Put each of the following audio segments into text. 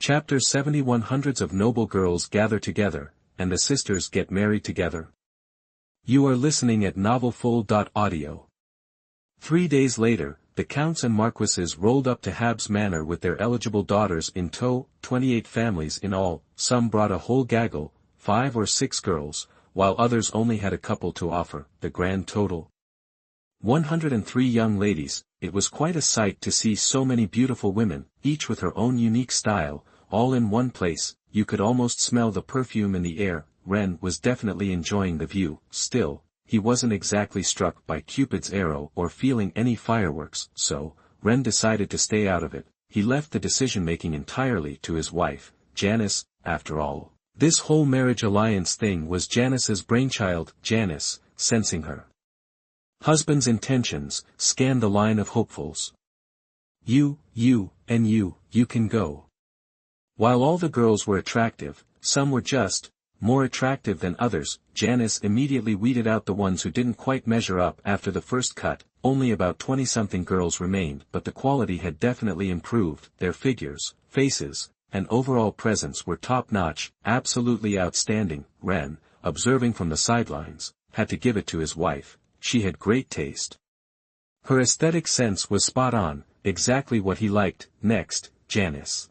Chapter 71. Hundreds of noble girls gather together, and the sisters get married together. You are listening at novelfull.audio. 3 days later, the counts and marquises rolled up to Habs Manor with their eligible daughters in tow, 28 families in all. Some brought a whole gaggle, 5 or 6 girls, while others only had a couple to offer, the grand total 103 young ladies. It was quite a sight to see so many beautiful women, each with her own unique style, all in one place. You could almost smell the perfume in the air. Rennes was definitely enjoying the view. Still, he wasn't exactly struck by Cupid's arrow or feeling any fireworks, so Rennes decided to stay out of it. He left the decision-making entirely to his wife, Janice. After all, this whole marriage alliance thing was Janice's brainchild. Janice, sensing her husband's intentions, scanned the line of hopefuls. You can go. While all the girls were attractive, some were just more attractive than others. Janice immediately weeded out the ones who didn't quite measure up after the first cut. Only about 20-something girls remained, but the quality had definitely improved. Their figures, faces, and overall presence were top-notch, absolutely outstanding. Rennes, observing from the sidelines, had to give it to his wife. She had great taste. Her aesthetic sense was spot on, exactly what he liked. Next, Janice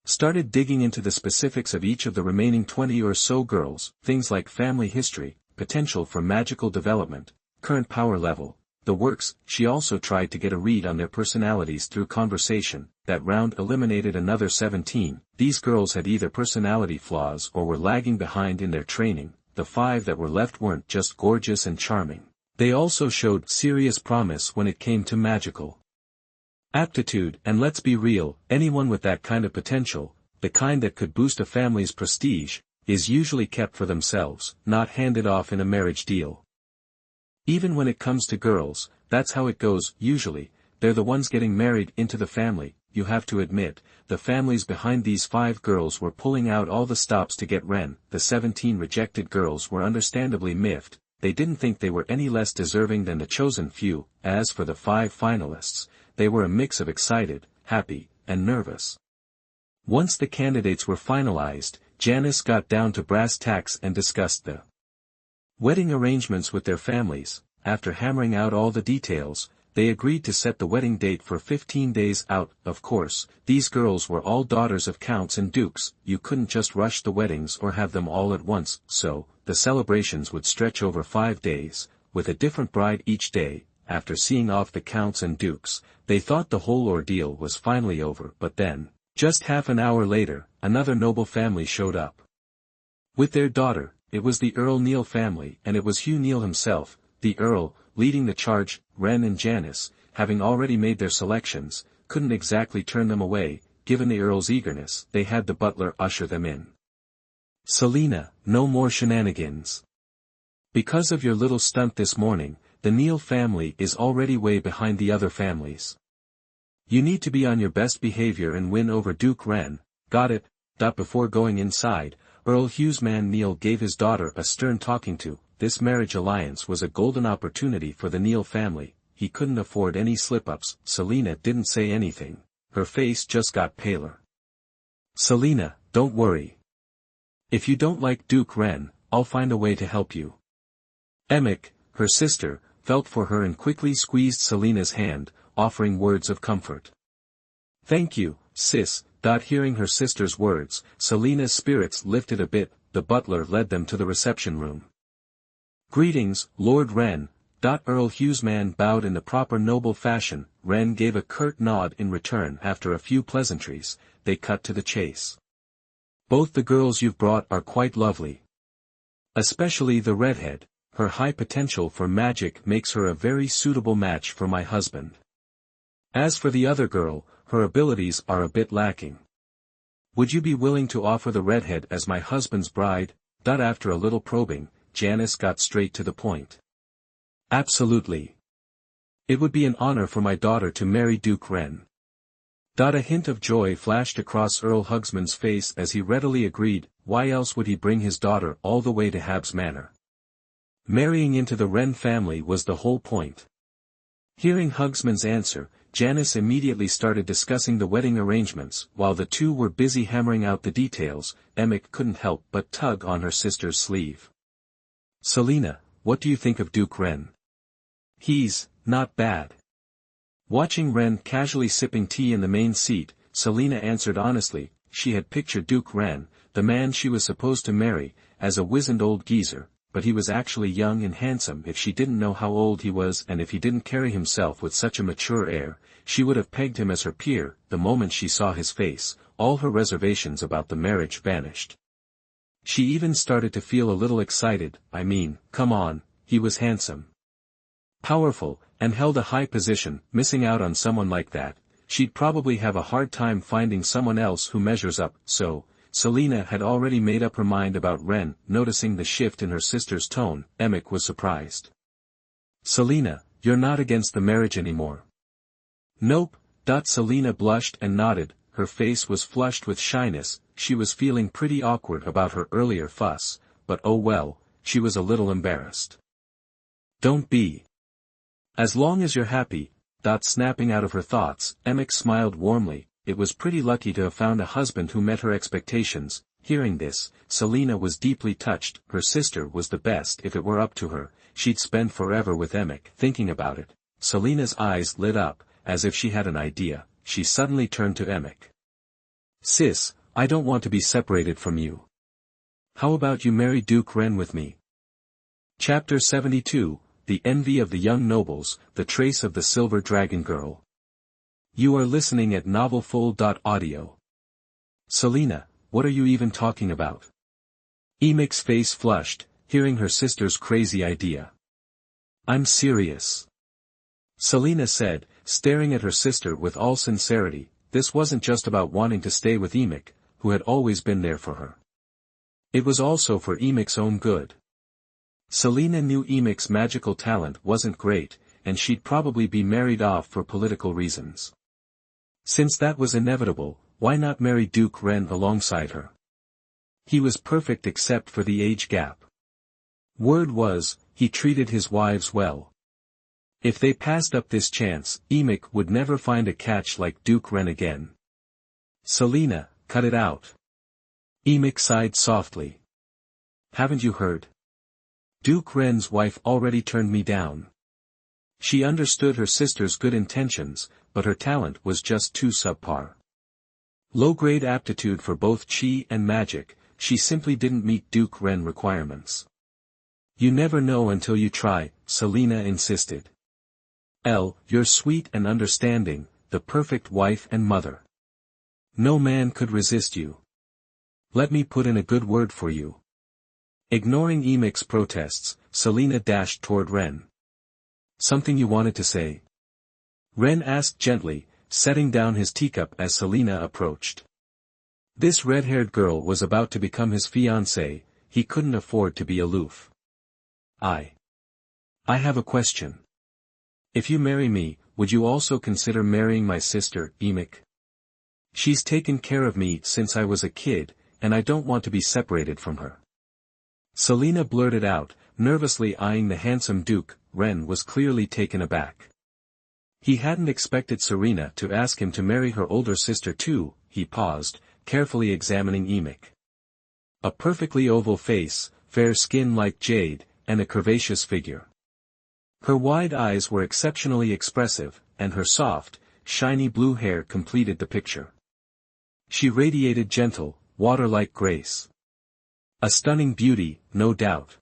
started digging into the specifics of each of the remaining 20 or so girls, things like family history, potential for magical development, current power level, the works. She also tried to get a read on their personalities through conversation. That round eliminated another 17. These girls had either personality flaws or were lagging behind in their training. The 5 that were left weren't just gorgeous and charming. They also showed serious promise when it came to magical aptitude. And let's be real, anyone with that kind of potential, the kind that could boost a family's prestige, is usually kept for themselves, not handed off in a marriage deal. Even when it comes to girls, that's how it goes. Usually, they're the ones getting married into the family. You have to admit, the families behind these 5 girls were pulling out all the stops to get Rennes. The 17 rejected girls were understandably miffed. They didn't think they were any less deserving than the chosen few. As for the 5 finalists, they were a mix of excited, happy, and nervous. Once the candidates were finalized, Janice got down to brass tacks and discussed the wedding arrangements with their families. After hammering out all the details, they agreed to set the wedding date for 15 days out. Of course, these girls were all daughters of counts and dukes. You couldn't just rush the weddings or have them all at once, so the celebrations would stretch over 5 days, with a different bride each day. After seeing off the counts and dukes, they thought the whole ordeal was finally over. But then, just half an hour later, another noble family showed up with their daughter. It was the Earl Neal family, and it was Hugh Neal himself, the Earl, leading the charge. Rennes and Janice, having already made their selections, couldn't exactly turn them away. Given the Earl's eagerness, they had the butler usher them in. Selina, no more shenanigans. Because of your little stunt this morning, the Neal family is already way behind the other families. You need to be on your best behavior and win over Duke Rennes. Got it? Before going inside, Earl Hughesman Neal gave his daughter a stern talking to. This marriage alliance was a golden opportunity for the Neal family. He couldn't afford any slip-ups. Selina didn't say anything. Her face just got paler. Selina, don't worry. If you don't like Duke Rennes, I'll find a way to help you. Emick, her sister, felt for her and quickly squeezed Selina's hand, offering words of comfort. Thank you, sis. Hearing her sister's words, Selina's spirits lifted a bit. The butler led them to the reception room. Greetings, Lord Rennes. Earl Hughesman bowed in the proper noble fashion. Rennes gave a curt nod in return. After a few pleasantries, they cut to the chase. Both the girls you've brought are quite lovely. Especially the redhead. Her high potential for magic makes her a very suitable match for my husband. As for the other girl, her abilities are a bit lacking. Would you be willing to offer the redhead as my husband's bride? After a little probing, Janice got straight to the point. Absolutely. It would be an honor for my daughter to marry Duke Rennes. A hint of joy flashed across Earl Hughesman's face as he readily agreed. Why else would he bring his daughter all the way to Habs Manor? Marrying into the Rennes family was the whole point. Hearing Hughesman's answer, Janice immediately started discussing the wedding arrangements. While the two were busy hammering out the details, Emick couldn't help but tug on her sister's sleeve. "Selina, what do you think of Duke Rennes?" "He's not bad." Watching Rennes casually sipping tea in the main seat, Selina answered honestly. She had pictured Duke Rennes, the man she was supposed to marry, as a wizened old geezer, but he was actually young and handsome. If she didn't know how old he was and if he didn't carry himself with such a mature air, she would have pegged him as her peer. The moment she saw his face, all her reservations about the marriage vanished. She even started to feel a little excited. I mean, come on, he was handsome, powerful, and held a high position. Missing out on someone like that, she'd probably have a hard time finding someone else who measures up. So, Selina had already made up her mind about Rennes. Noticing the shift in her sister's tone, Emick was surprised. "Selina, you're not against the marriage anymore?" "Nope." Selina blushed and nodded. Her face was flushed with shyness. She was feeling pretty awkward about her earlier fuss, but oh well, she was a little embarrassed. "Don't be. As long as you're happy." Snapping out of her thoughts, Emick smiled warmly. It was pretty lucky to have found a husband who met her expectations. Hearing this, Selina was deeply touched. Her sister was the best. If it were up to her, she'd spend forever with Emick. Thinking about it, Selina's eyes lit up, as if she had an idea. She suddenly turned to Emick. "Sis, I don't want to be separated from you. How about you marry Duke Rennes with me?" Chapter 72, The Envy of the Young Nobles, The Trace of the Silver Dragon Girl. You are listening at novelfull.audio. "Selina, what are you even talking about?" Emick's face flushed, hearing her sister's crazy idea. "I'm serious," Selina said, staring at her sister with all sincerity. This wasn't just about wanting to stay with Emick, who had always been there for her. It was also for Emick's own good. Selina knew Emick's magical talent wasn't great, and she'd probably be married off for political reasons. Since that was inevitable, why not marry Duke Rennes alongside her? He was perfect except for the age gap. Word was, he treated his wives well. If they passed up this chance, Emick would never find a catch like Duke Rennes again. "Selina, cut it out." Emick sighed softly. "Haven't you heard? Duke Rennes' wife already turned me down." She understood her sister's good intentions, but her talent was just too subpar. Low-grade aptitude for both chi and magic, she simply didn't meet Duke Rennes' requirements. "You never know until you try," Selina insisted. "You're sweet and understanding, the perfect wife and mother. No man could resist you. Let me put in a good word for you." Ignoring Emick's protests, Selina dashed toward Rennes. "Something you wanted to say?" Rennes asked gently, setting down his teacup as Selina approached. This red-haired girl was about to become his fiancée. He couldn't afford to be aloof. I have a question. If you marry me, would you also consider marrying my sister, Emick? She's taken care of me since I was a kid, and I don't want to be separated from her." Selina blurted out, nervously eyeing the handsome Duke. Rennes was clearly taken aback. He hadn't expected Serena to ask him to marry her older sister too. He paused, carefully examining Emick. A perfectly oval face, fair skin like jade, and a curvaceous figure. Her wide eyes were exceptionally expressive, and her soft, shiny blue hair completed the picture. She radiated gentle, water-like grace. A stunning beauty, no doubt.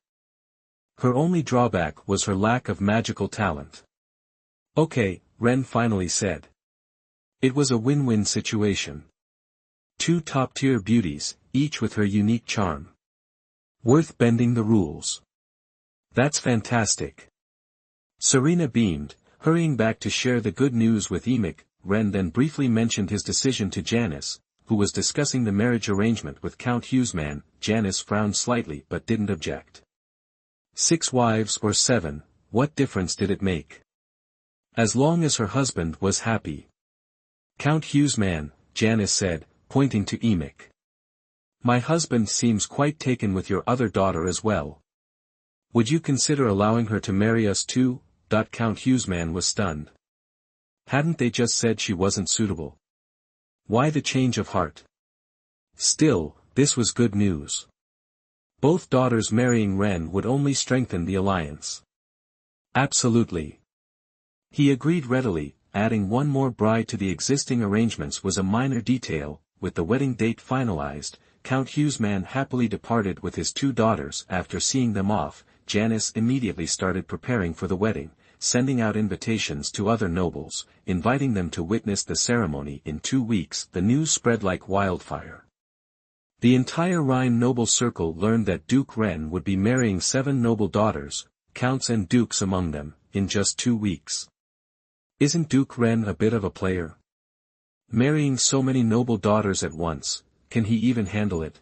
Her only drawback was her lack of magical talent. "Okay," Rennes finally said. It was a win-win situation. Two top-tier beauties, each with her unique charm. Worth bending the rules. "That's fantastic." Serena beamed, hurrying back to share the good news with Emick. Rennes then briefly mentioned his decision to Janice, who was discussing the marriage arrangement with Count Hughesman. Janice frowned slightly but didn't object. 6 wives or 7, what difference did it make? As long as her husband was happy. "Count Hughesman," Janice said, pointing to Emick. "My husband seems quite taken with your other daughter as well. Would you consider allowing her to marry us too?" Count Hughesman was stunned. Hadn't they just said she wasn't suitable? Why the change of heart? Still, this was good news. Both daughters marrying Rennes would only strengthen the alliance. Absolutely. He agreed readily, adding one more bride to the existing arrangements was a minor detail. With the wedding date finalized, Count Hughesman happily departed with his 2 daughters. After seeing them off, Janice immediately started preparing for the wedding, sending out invitations to other nobles, inviting them to witness the ceremony. In 2 weeks the news spread like wildfire. The entire Rhine noble circle learned that Duke Rennes would be marrying 7 noble daughters, counts and dukes among them, in just 2 weeks. Isn't Duke Rennes a bit of a player? Marrying so many noble daughters at once, can he even handle it?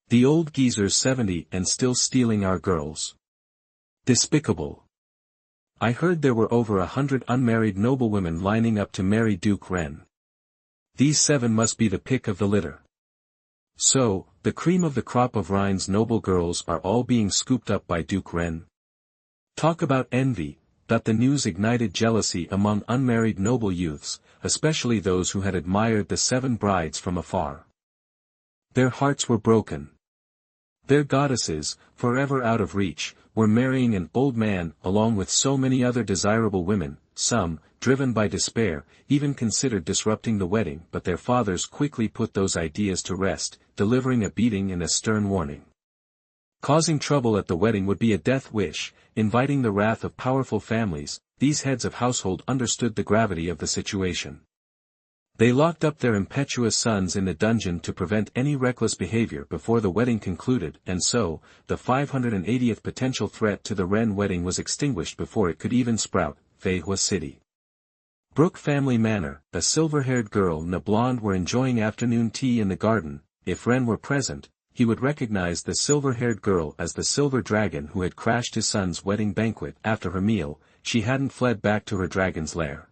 The old geezer's 70 and still stealing our girls. Despicable. I heard there were over 100 unmarried noblewomen lining up to marry Duke Rennes. These 7 must be the pick of the litter. So, the cream of the crop of Rhine's noble girls are all being scooped up by Duke Rennes. Talk about envy. That the news ignited jealousy among unmarried noble youths, especially those who had admired the 7 brides from afar. Their hearts were broken. Their goddesses, forever out of reach, were marrying an old man along with so many other desirable women. Some, driven by despair, even considered disrupting the wedding, but their fathers quickly put those ideas to rest, delivering a beating and a stern warning. Causing trouble at the wedding would be a death wish, inviting the wrath of powerful families. These heads of household understood the gravity of the situation. They locked up their impetuous sons in the dungeon to prevent any reckless behavior before the wedding concluded, and so, the 580th potential threat to the Rennes wedding was extinguished before it could even sprout. Feihua City. Brooke Family Manor. A silver-haired girl and a blonde were enjoying afternoon tea in the garden. If Rennes were present, he would recognize the silver-haired girl as the silver dragon who had crashed his son's wedding banquet. After her meal, she hadn't fled back to her dragon's lair.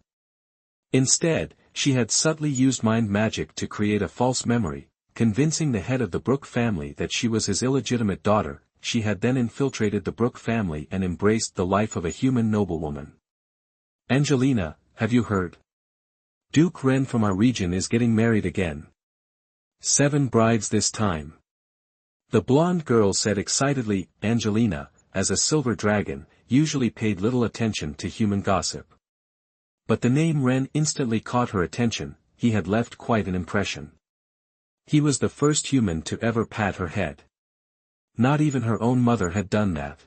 Instead, she had subtly used mind magic to create a false memory, convincing the head of the Brooke family that she was his illegitimate daughter. She had then infiltrated the Brooke family and embraced the life of a human noblewoman. Angelina, have you heard? Duke Rennes from our region is getting married again. 7 brides this time. The blonde girl said excitedly. Angelina, as a silver dragon, usually paid little attention to human gossip. But the name Rennes instantly caught her attention. He had left quite an impression. He was the first human to ever pat her head. Not even her own mother had done that.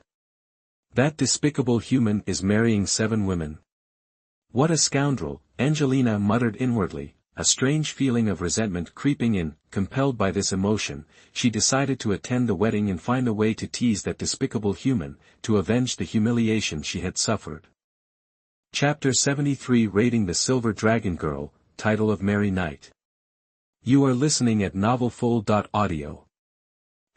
That despicable human is marrying 7 women. What a scoundrel, Angelina muttered inwardly, a strange feeling of resentment creeping in. Compelled by this emotion, she decided to attend the wedding and find a way to tease that despicable human, to avenge the humiliation she had suffered. Chapter 73 Raiding the Silver Dragon Girl, title of Merry Night. You are listening at novelfull.audio.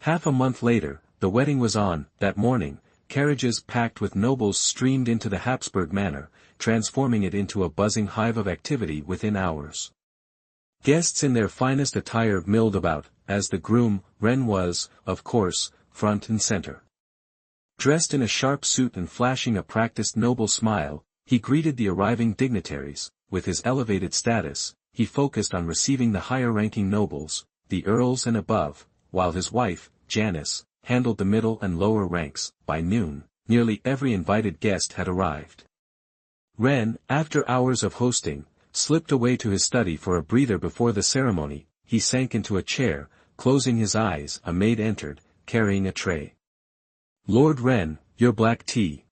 Half a month later, the wedding was on. That morning, carriages packed with nobles streamed into the Habsburg Manor, transforming it into a buzzing hive of activity within hours. Guests in their finest attire milled about, as the groom, Rennes was, of course, front and center. Dressed in a sharp suit and flashing a practiced noble smile, he greeted the arriving dignitaries. With his elevated status, he focused on receiving the higher-ranking nobles, the earls and above, while his wife, Janice, handled the middle and lower ranks. By noon, nearly every invited guest had arrived. Rennes, after hours of hosting, slipped away to his study for a breather before the ceremony. He sank into a chair, closing his eyes. A maid entered, carrying a tray. Lord Rennes, your black tea.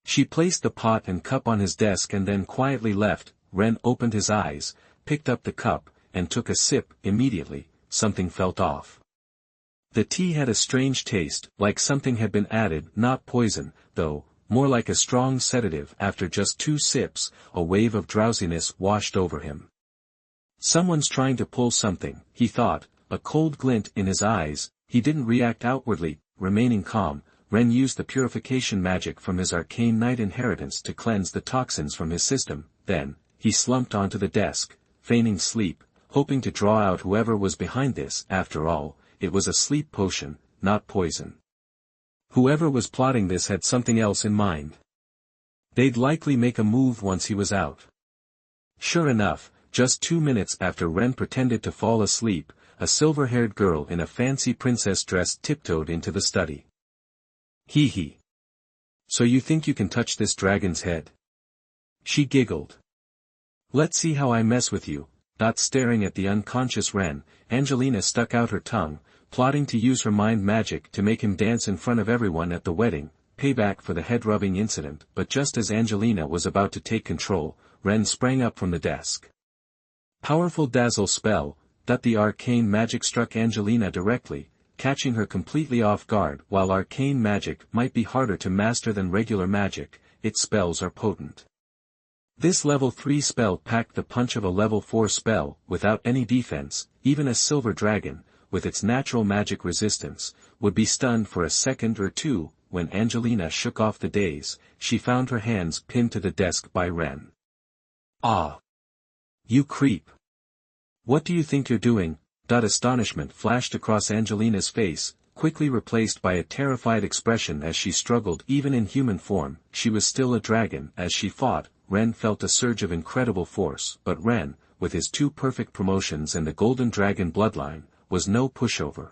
She placed the pot and cup on his desk and then quietly left. Rennes opened his eyes, picked up the cup, and took a sip. Immediately, something felt off. The tea had a strange taste, like something had been added. Not poison, though, more like a strong sedative. After just 2 sips, a wave of drowsiness washed over him. Someone's trying to pull something, he thought, a cold glint in his eyes. He didn't react outwardly, remaining calm. Rennes used the purification magic from his arcane knight inheritance to cleanse the toxins from his system. Then, he slumped onto the desk, feigning sleep, hoping to draw out whoever was behind this. After all, it was a sleep potion, not poison. Whoever was plotting this had something else in mind. They'd likely make a move once he was out. Sure enough, just 2 minutes after Rennes pretended to fall asleep, a silver-haired girl in a fancy princess dress tiptoed into the study. Hee hee. So you think you can touch this dragon's head? She giggled. Let's see how I mess with you. Staring at the unconscious Rennes, Angelina stuck out her tongue, plotting to use her mind magic to make him dance in front of everyone at the wedding, payback for the head-rubbing incident. But just as Angelina was about to take control, Rennes sprang up from the desk. Powerful dazzle spell. The arcane magic struck Angelina directly, catching her completely off guard. While arcane magic might be harder to master than regular magic, its spells are potent. This level 3 spell packed the punch of a level 4 spell, without any defense. Even a silver dragon, with its natural magic resistance, would be stunned for a second or two. When Angelina shook off the daze, she found her hands pinned to the desk by Rennes. Ah! You creep! What do you think you're doing? Astonishment flashed across Angelina's face, quickly replaced by a terrified expression as she struggled. Even in human form, she was still a dragon. As she fought, Rennes felt a surge of incredible force. But Rennes, with his 2 perfect promotions and the golden dragon bloodline, was no pushover.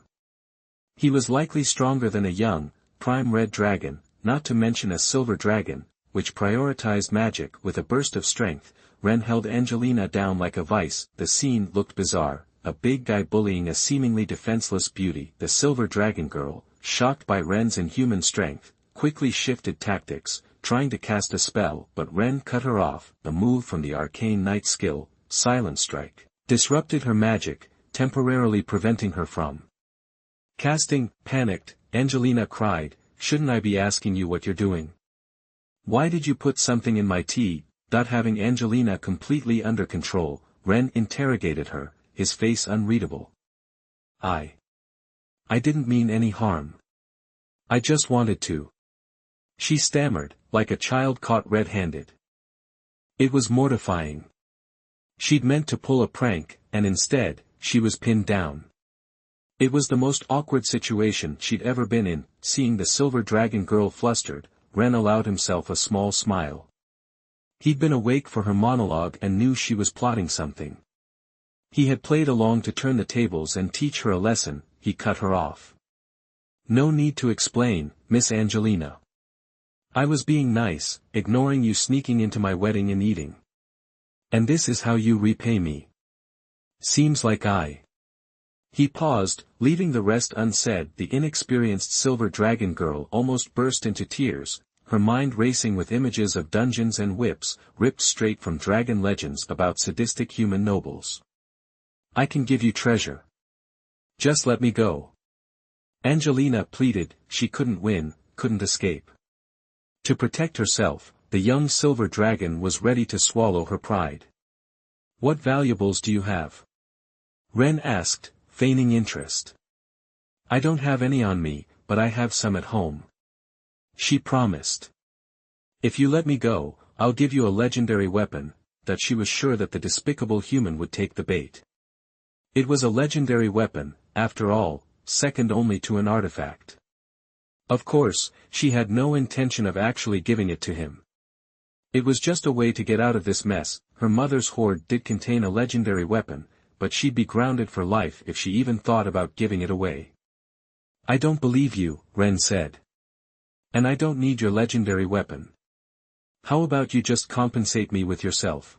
He was likely stronger than a young, prime red dragon, not to mention a silver dragon, which prioritized magic. With a burst of strength, Rennes held Angelina down like a vice. The scene looked bizarre, a big guy bullying a seemingly defenseless beauty. The silver dragon girl, shocked by Rennes' inhuman strength, quickly shifted tactics, trying to cast a spell. But Rennes cut her off. A move from the arcane knight skill, Silent Strike, disrupted her magic, temporarily preventing her from casting. Panicked, Angelina cried, "Shouldn't I be asking you what you're doing? Why did you put something in my tea?" Having Angelina completely under control, Rennes interrogated her, his face unreadable. I didn't mean any harm. I just wanted to." She stammered, like a child caught red-handed. It was mortifying. She'd meant to pull a prank, and instead, she was pinned down. It was the most awkward situation she'd ever been in. Seeing the silver dragon girl flustered, Rennes allowed himself a small smile. He'd been awake for her monologue and knew she was plotting something. He had played along to turn the tables and teach her a lesson. He cut her off. "No need to explain, Miss Angelina. I was being nice, ignoring you sneaking into my wedding and eating. And this is how you repay me. Seems like I..." He paused, leaving the rest unsaid. The inexperienced silver dragon girl almost burst into tears, her mind racing with images of dungeons and whips, ripped straight from dragon legends about sadistic human nobles. "I can give you treasure. Just let me go." Angelina pleaded. She couldn't win, couldn't escape. To protect herself, the young silver dragon was ready to swallow her pride. "What valuables do you have?" Rennes asked, feigning interest. "I don't have any on me, but I have some at home," she promised. "If you let me go, I'll give you a legendary weapon." She was sure that the despicable human would take the bait. It was a legendary weapon, after all, second only to an artifact. Of course, she had no intention of actually giving it to him. It was just a way to get out of this mess. Her mother's hoard did contain a legendary weapon, but she'd be grounded for life if she even thought about giving it away. "I don't believe you," Rennes said. "And I don't need your legendary weapon. How about you just compensate me with yourself?"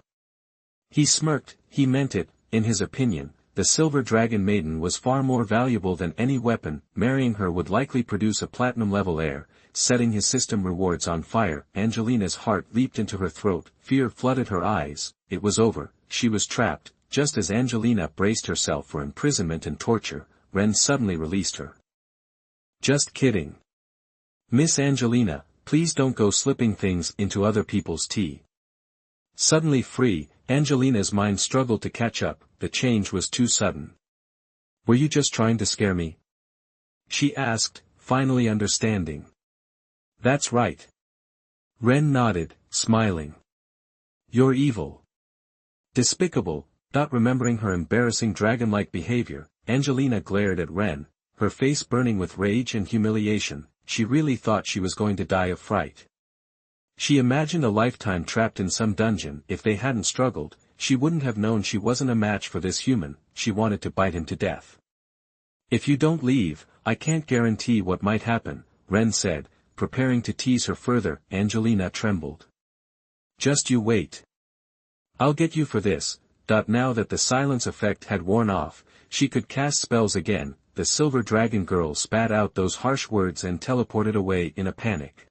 He smirked. He meant it. In his opinion, the silver dragon maiden was far more valuable than any weapon. Marrying her would likely produce a platinum-level heir, setting his system rewards on fire. Angelina's heart leaped into her throat. Fear flooded her eyes. It was over. She was trapped. Just as Angelina braced herself for imprisonment and torture, Rennes suddenly released her. "Just kidding. Miss Angelina, please don't go slipping things into other people's tea." Suddenly free, Angelina's mind struggled to catch up. The change was too sudden. "Were you just trying to scare me?" she asked, finally understanding. "That's right." Rennes nodded, smiling. "You're evil. Despicable." Remembering her embarrassing dragon-like behavior, Angelina glared at Rennes, her face burning with rage and humiliation. She really thought she was going to die of fright. She imagined a lifetime trapped in some dungeon. If they hadn't struggled, she wouldn't have known she wasn't a match for this human. She wanted to bite him to death. "If you don't leave, I can't guarantee what might happen," Rennes said, preparing to tease her further. Angelina trembled. "Just you wait. I'll get you for this." Now that the silence effect had worn off, she could cast spells again. The silver dragon girl spat out those harsh words and teleported away in a panic.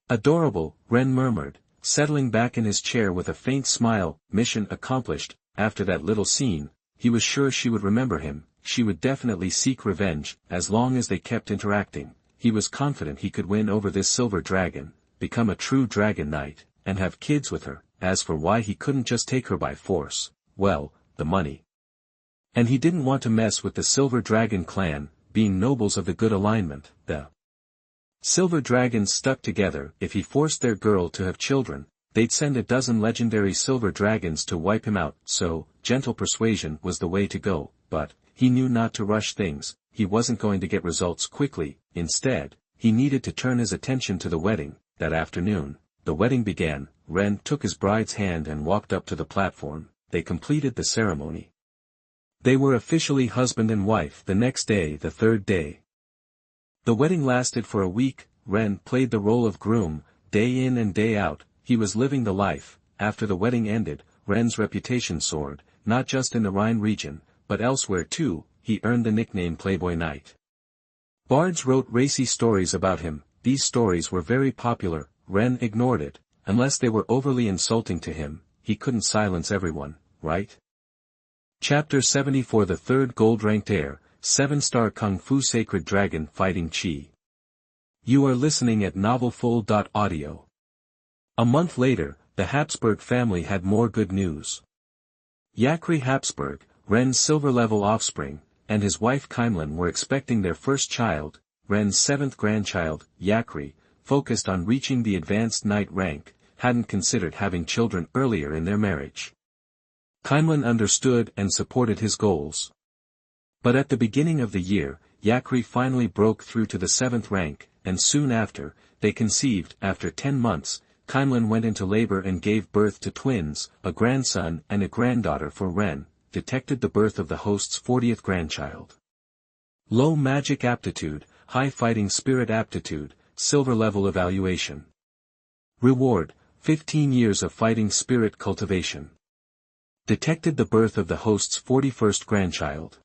"Adorable," Rennes murmured, settling back in his chair with a faint smile. Mission accomplished. After that little scene, he was sure she would remember him. She would definitely seek revenge. As long as they kept interacting, he was confident he could win over this silver dragon, become a true dragon knight, and have kids with her. As for why he couldn't just take her by force, well, the money. And he didn't want to mess with the Silver Dragon clan, being nobles of the good alignment. The Silver Dragons stuck together. If he forced their girl to have children, they'd send a dozen legendary Silver Dragons to wipe him out. So, gentle persuasion was the way to go, but he knew not to rush things. He wasn't going to get results quickly. Instead, he needed to turn his attention to the wedding. That afternoon, the wedding began. Rennes took his bride's hand and walked up to the platform. They completed the ceremony. They were officially husband and wife the next day, the third day. The wedding lasted for a week. Rennes played the role of groom, day in and day out. He was living the life. After the wedding ended, Rennes' reputation soared, not just in the Rhine region, but elsewhere too. He earned the nickname Playboy Knight. Bards wrote racy stories about him. These stories were very popular. Rennes ignored it. Unless they were overly insulting to him, he couldn't silence everyone, right? Chapter 74. The third gold-ranked heir, 7-star Kung Fu Sacred Dragon Fighting Chi. You are listening at novelfull.audio. A month later, the Habsburg family had more good news. Yakri Habsburg, Rennes' silver-level offspring, and his wife Kaimlin were expecting their first child. Rennes' seventh grandchild, Yakri, focused on reaching the advanced knight rank, hadn't considered having children earlier in their marriage. Kaimlin understood and supported his goals. But at the beginning of the year, Yakri finally broke through to the 7th rank, and soon after, they conceived. After 10 months, Kaimlin went into labor and gave birth to twins, a grandson and a granddaughter. For Rennes, detected the birth of the host's 40th grandchild. Low magic aptitude, high fighting spirit aptitude, silver level evaluation. Reward, 15 years of fighting spirit cultivation. Detected the birth of the host's 41st grandchild.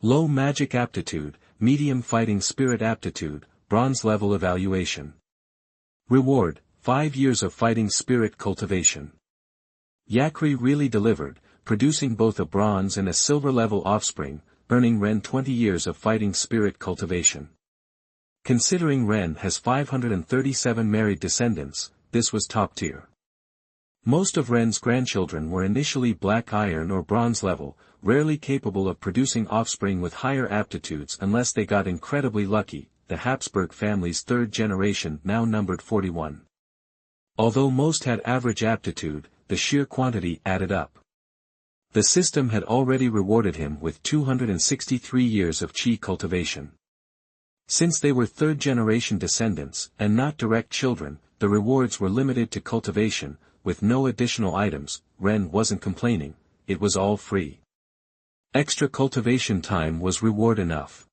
Low magic aptitude, medium fighting spirit aptitude, bronze level evaluation. Reward, 5 years of fighting spirit cultivation. Yakri really delivered, producing both a bronze and a silver level offspring, earning Rennes 20 years of fighting spirit cultivation. Considering Rennes has 537 married descendants, this was top tier. Most of Rennes' grandchildren were initially black iron or bronze level, rarely capable of producing offspring with higher aptitudes unless they got incredibly lucky. The Habsburg family's third generation now numbered 41. Although most had average aptitude, the sheer quantity added up. The system had already rewarded him with 263 years of chi cultivation. Since they were third-generation descendants, and not direct children, the rewards were limited to cultivation, with no additional items. Rennes wasn't complaining, it was all free. Extra cultivation time was reward enough.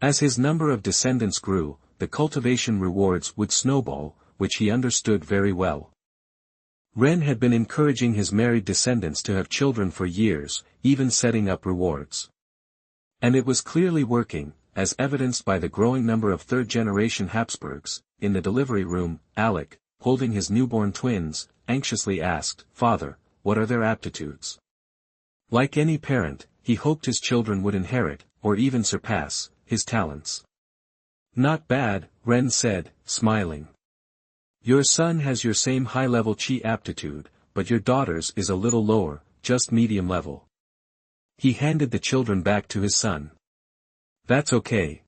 As his number of descendants grew, the cultivation rewards would snowball, which he understood very well. Rennes had been encouraging his married descendants to have children for years, even setting up rewards. And it was clearly working, as evidenced by the growing number of third-generation Habsburgs. In the delivery room, Alec, holding his newborn twins, anxiously asked, "Father, what are their aptitudes?" Like any parent, he hoped his children would inherit, or even surpass, his talents. "Not bad," Rennes said, smiling. "Your son has your same high-level chi aptitude, but your daughter's is a little lower, just medium level." He handed the children back to his son. "That's okay.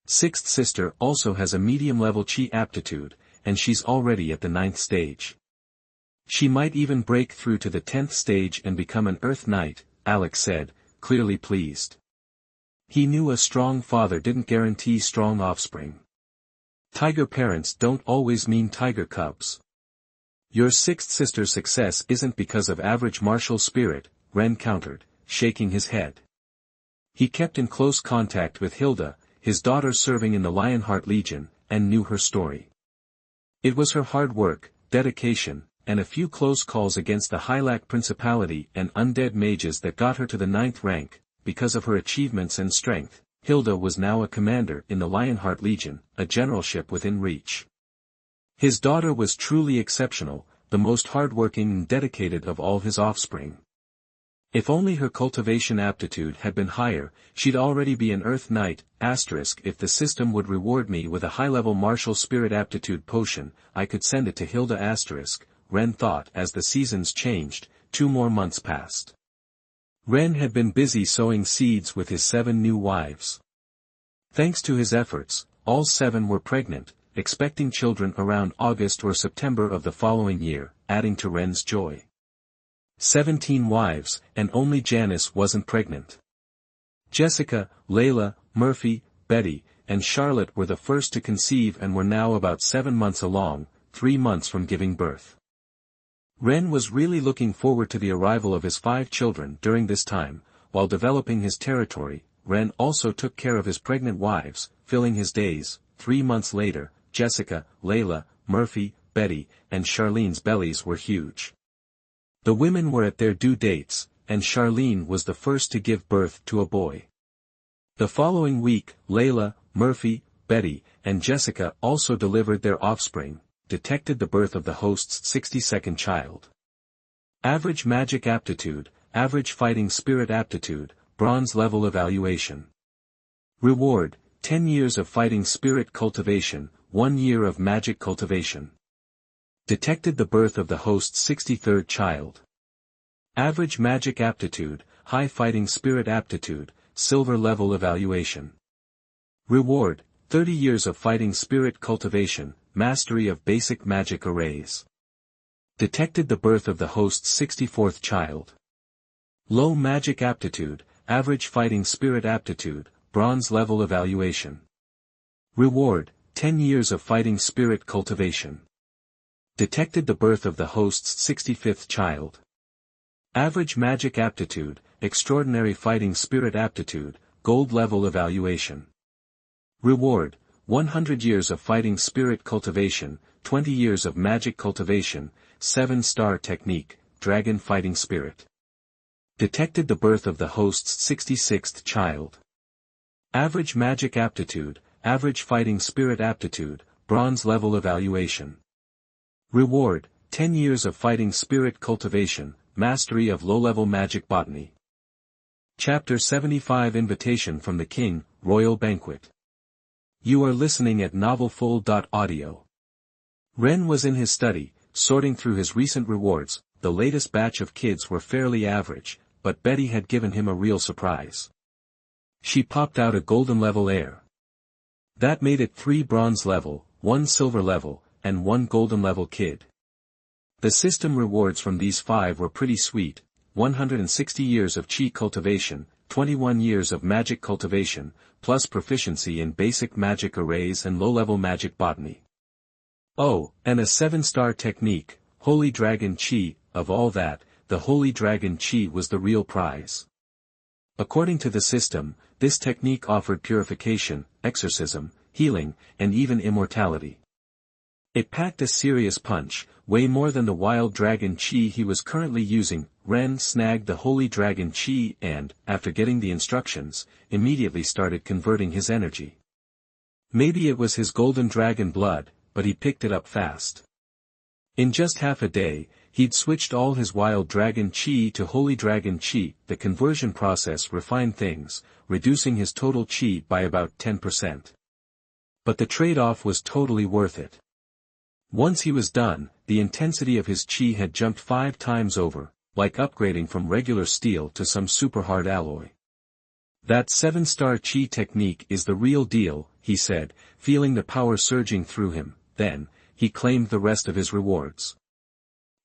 Sixth sister also has a medium-level chi aptitude, and she's already at the 9th stage. She might even break through to the 10th stage and become an Earth Knight," Alex said, clearly pleased. He knew a strong father didn't guarantee strong offspring. Tiger parents don't always mean tiger cubs. Your sixth sister's success isn't because of average martial spirit, Rennes countered, shaking his head. He kept in close contact with Hilda, his daughter serving in the Lionheart Legion, and knew her story. It was her hard work, dedication, and a few close calls against the Hylac Principality and undead mages that got her to the 9th rank. Because of her achievements and strength, Hilda was now a commander in the Lionheart Legion, a generalship within reach. His daughter was truly exceptional, the most hardworking and dedicated of all his offspring. If only her cultivation aptitude had been higher, she'd already be an Earth Knight. If the system would reward me with a high-level martial spirit aptitude potion, I could send it to Hilda. Rennes thought as the seasons changed. 2 more months passed. Rennes had been busy sowing seeds with his 7 new wives. Thanks to his efforts, all 7 were pregnant, expecting children around August or September of the following year, adding to Rennes' joy. 17 wives, and only Janice wasn't pregnant. Jessica, Layla, Murphy, Betty, and Charlotte were the first to conceive and were now about 7 months along, 3 months from giving birth. Rennes was really looking forward to the arrival of his 5 children during this time. While developing his territory, Rennes also took care of his pregnant wives, filling his days. 3 months later, Jessica, Layla, Murphy, Betty, and Charlene's bellies were huge. The women were at their due dates, and Charlene was the first to give birth to a boy. The following week, Layla, Murphy, Betty, and Jessica also delivered their offspring, detected the birth of the host's 62nd child. Average magic aptitude, average fighting spirit aptitude, bronze level evaluation. Reward, 10 years of fighting spirit cultivation, 1 year of magic cultivation. Detected the birth of the host's 63rd child. Average magic aptitude, high fighting spirit aptitude, silver level evaluation. Reward, 30 years of fighting spirit cultivation, mastery of basic magic arrays. Detected the birth of the host's 64th child. Low magic aptitude, average fighting spirit aptitude, bronze level evaluation. Reward, 10 years of fighting spirit cultivation. Detected the birth of the host's 65th child. Average magic aptitude, extraordinary fighting spirit aptitude, gold level evaluation. Reward, 100 years of fighting spirit cultivation, 20 years of magic cultivation, 7-star technique, dragon fighting spirit. Detected the birth of the host's 66th child. Average magic aptitude, average fighting spirit aptitude, bronze level evaluation. Reward, 10 years of fighting spirit cultivation, mastery of low-level magic botany. Chapter 75 Invitation from the King, Royal Banquet. You are listening at novelfull.audio. Rennes was in his study, sorting through his recent rewards. The latest batch of kids were fairly average, but Betty had given him a real surprise. She popped out a golden level heir. That made it 3 bronze level, 1 silver level, and 1 golden level kid. The system rewards from these 5 were pretty sweet: 160 years of chi cultivation, 21 years of magic cultivation, plus proficiency in basic magic arrays and low-level magic botany. Oh, and a 7-star technique, Holy Dragon Chi. Of all that, the Holy Dragon Chi was the real prize. According to the system, this technique offered purification, exorcism, healing, and even immortality. It packed a serious punch, way more than the wild dragon chi he was currently using. Rennes snagged the Holy Dragon Chi and, after getting the instructions, immediately started converting his energy. Maybe it was his golden dragon blood, but he picked it up fast. In just half a day, he'd switched all his wild dragon chi to Holy Dragon Chi. The conversion process refined things, reducing his total chi by about 10%. But the trade-off was totally worth it. Once he was done, the intensity of his chi had jumped 5 times over, like upgrading from regular steel to some super hard alloy. That 7-star chi technique is the real deal, he said, feeling the power surging through him. Then, he claimed the rest of his rewards.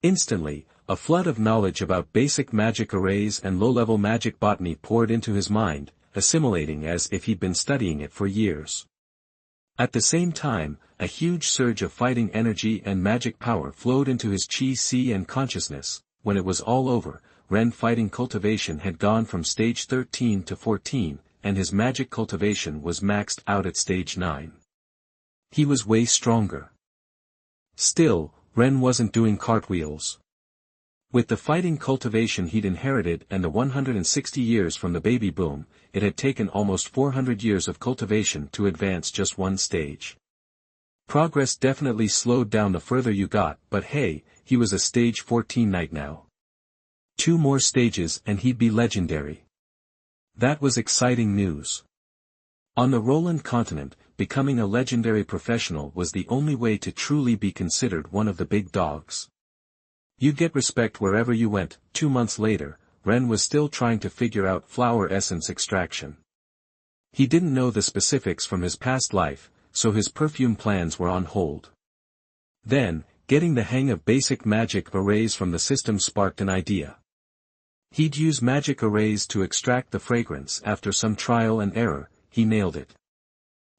Instantly, a flood of knowledge about basic magic arrays and low-level magic botany poured into his mind, assimilating as if he'd been studying it for years. At the same time, a huge surge of fighting energy and magic power flowed into his chi and consciousness. When it was all over, Rennes' fighting cultivation had gone from stage 13 to 14, and his magic cultivation was maxed out at stage 9. He was way stronger. Still, Rennes wasn't doing cartwheels. With the fighting cultivation he'd inherited and the 160 years from the baby boom, it had taken almost 400 years of cultivation to advance just one stage. Progress definitely slowed down the further you got, but hey, he was a stage 14 knight now. 2 more stages and he'd be legendary. That was exciting news. On the Roland continent, becoming a legendary professional was the only way to truly be considered one of the big dogs. You'd get respect wherever you went. 2 months later, Rennes was still trying to figure out flower essence extraction. He didn't know the specifics from his past life, so his perfume plans were on hold. Then, getting the hang of basic magic arrays from the system sparked an idea. He'd use magic arrays to extract the fragrance. After some trial and error, he nailed it.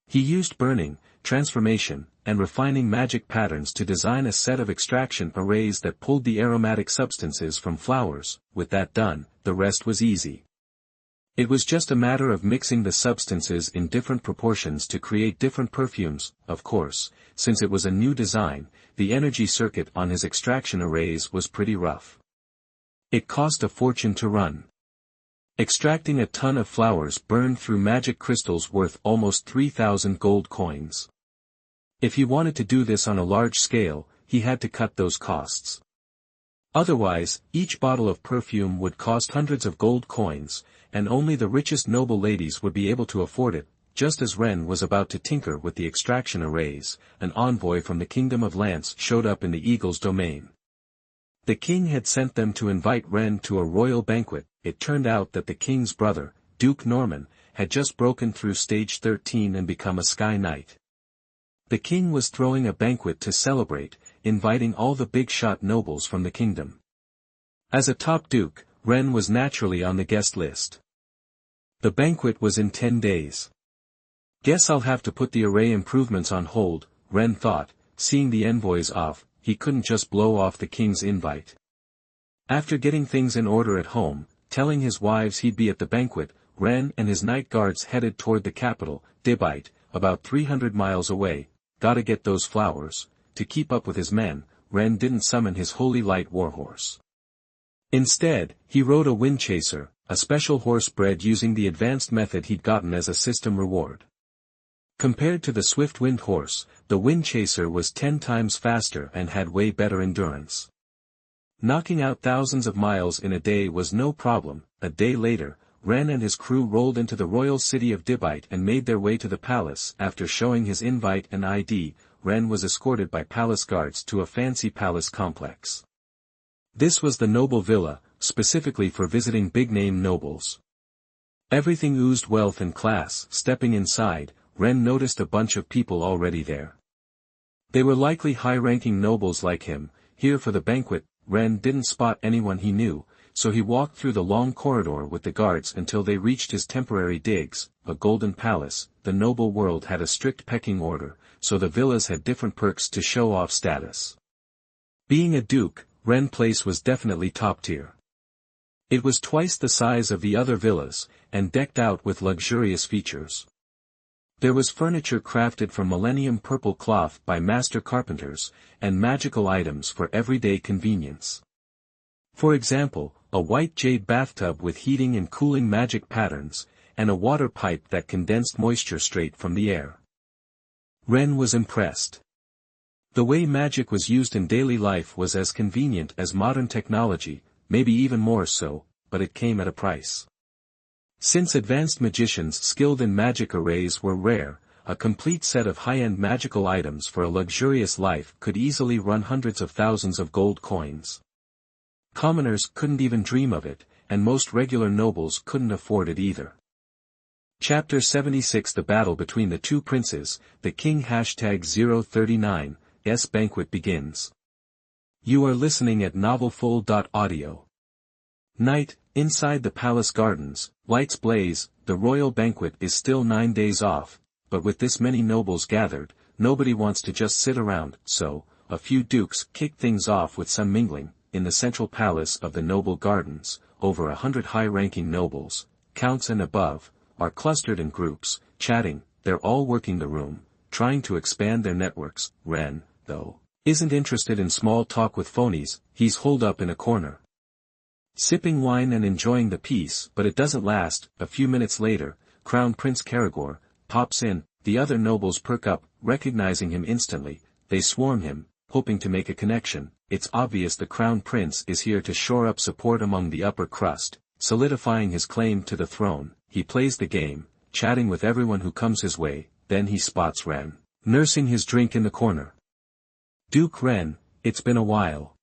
He used burning, transformation, and refining magic patterns to design a set of extraction arrays that pulled the aromatic substances from flowers. With that done, the rest was easy. It was just a matter of mixing the substances in different proportions to create different perfumes. Of course, since it was a new design, the energy circuit on his extraction arrays was pretty rough. It cost a fortune to run. Extracting a ton of flowers burned through magic crystals worth almost 3,000 gold coins. If he wanted to do this on a large scale, he had to cut those costs. Otherwise, each bottle of perfume would cost hundreds of gold coins, and only the richest noble ladies would be able to afford it. Just as Rennes was about to tinker with the extraction arrays, an envoy from the Kingdom of Lance showed up in the Eagle's domain. The king had sent them to invite Rennes to a royal banquet. It turned out that the king's brother, Duke Norman, had just broken through stage 13 and become a Sky Knight. The king was throwing a banquet to celebrate, inviting all the big-shot nobles from the kingdom. As a top duke, Rennes was naturally on the guest list. The banquet was in 10 days. Guess I'll have to put the array improvements on hold, Rennes thought. Seeing the envoys off, he couldn't just blow off the king's invite. After getting things in order at home, telling his wives he'd be at the banquet, Rennes and his night guards headed toward the capital, Dibite, about 300 miles away. Gotta get those flowers. To keep up with his men, Rennes didn't summon his holy light warhorse. Instead, he rode a wind chaser, a special horse bred using the advanced method he'd gotten as a system reward. Compared to the swift wind horse, the wind chaser was 10 times faster and had way better endurance. Knocking out thousands of miles in a day was no problem. A day later, Rennes and his crew rolled into the royal city of Dibite and made their way to the palace. After showing his invite and ID, Rennes was escorted by palace guards to a fancy palace complex. This was the noble villa, specifically for visiting big-name nobles. Everything oozed wealth and class. Stepping inside, Rennes noticed a bunch of people already there. They were likely high-ranking nobles like him. Here for the banquet, Rennes didn't spot anyone he knew, so he walked through the long corridor with the guards until they reached his temporary digs, a golden palace. The noble world had a strict pecking order, so the villas had different perks to show off status. Being a duke, Rennes' place was definitely top tier. It was twice the size of the other villas, and decked out with luxurious features. There was furniture crafted from millennium purple cloth by master carpenters, and magical items for everyday convenience. For example, a white jade bathtub with heating and cooling magic patterns, and a water pipe that condensed moisture straight from the air. Rennes was impressed. The way magic was used in daily life was as convenient as modern technology, maybe even more so, but it came at a price. Since advanced magicians skilled in magic arrays were rare, a complete set of high-end magical items for a luxurious life could easily run hundreds of thousands of gold coins. Commoners couldn't even dream of it, and most regular nobles couldn't afford it either. Chapter 76 The Battle Between the Two Princes, the King #039's Banquet begins. You are listening at novelfull.audio. Night, inside the palace gardens, lights blaze. The royal banquet is still 9 days off, but with this many nobles gathered, nobody wants to just sit around, so, a few dukes kick things off with some mingling. In the central palace of the noble gardens, over 100 high-ranking nobles, counts and above, are clustered in groups, chatting. They're all working the room, trying to expand their networks. Rennes, though, isn't interested in small talk with phonies. He's holed up in a corner, sipping wine and enjoying the peace. But it doesn't last. A few minutes later, Crown Prince Caragor pops in. The other nobles perk up, recognizing him instantly. They swarm him, hoping to make a connection. It's obvious the Crown Prince is here to shore up support among the upper crust, solidifying his claim to the throne. He plays the game, chatting with everyone who comes his way. Then he spots Rennes, nursing his drink in the corner. Duke Rennes, it's been a while.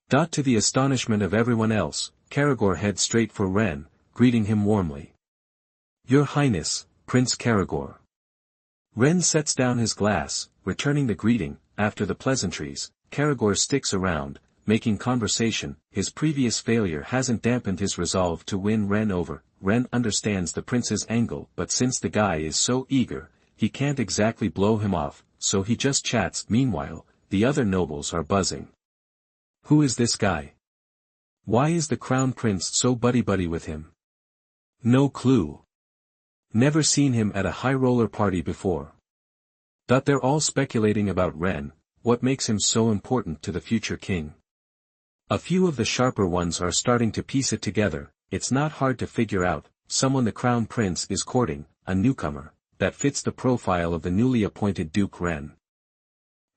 To the astonishment of everyone else, Caragor heads straight for Rennes, greeting him warmly. Your Highness, Prince Caragor. Rennes sets down his glass, returning the greeting. After the pleasantries, Caragor sticks around, making conversation. His previous failure hasn't dampened his resolve to win Rennes over. Rennes understands the prince's angle, but since the guy is so eager, he can't exactly blow him off, so he just chats. Meanwhile, the other nobles are buzzing. Who is this guy? Why is the Crown Prince so buddy-buddy with him? No clue. Never seen him at a high roller party before. They're all speculating about Rennes. What makes him so important to the future king? A few of the sharper ones are starting to piece it together. It's not hard to figure out. Someone the Crown Prince is courting, a newcomer, that fits the profile of the newly appointed Duke Rennes.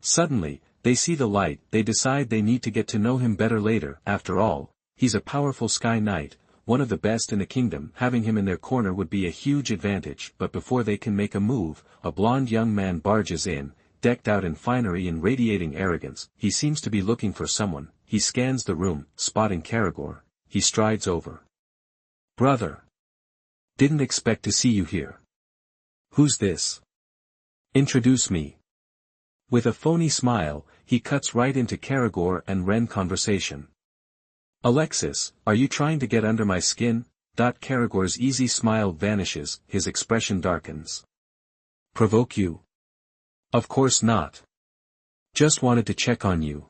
Suddenly, they see the light. They decide they need to get to know him better later. After all, he's a powerful Sky Knight, one of the best in the kingdom. Having him in their corner would be a huge advantage. But before they can make a move, a blond young man barges in, decked out in finery and radiating arrogance. He seems to be looking for someone. He scans the room, spotting Caragor. He strides over. Brother. Didn't expect to see you here. Who's this? Introduce me. With a phony smile, he cuts right into Caragor and Rennes' conversation. Alexis, are you trying to get under my skin? Caragor's easy smile vanishes, his expression darkens. Provoke you? Of course not. Just wanted to check on you.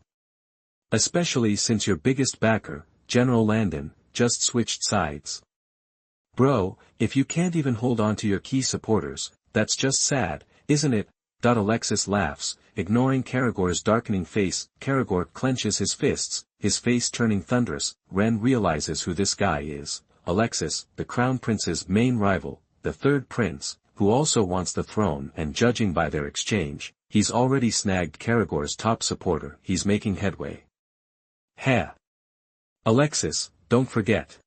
Especially since your biggest backer, General Landon, just switched sides. Bro, if you can't even hold on to your key supporters, that's just sad, isn't it? Alexis laughs, ignoring Caragor's darkening face. Caragor clenches his fists, his face turning thunderous. Rennes realizes who this guy is. Alexis, the Crown Prince's main rival, the third prince, who also wants the throne, and judging by their exchange, he's already snagged Caragor's top supporter. He's making headway. Ha! Alexis, don't forget.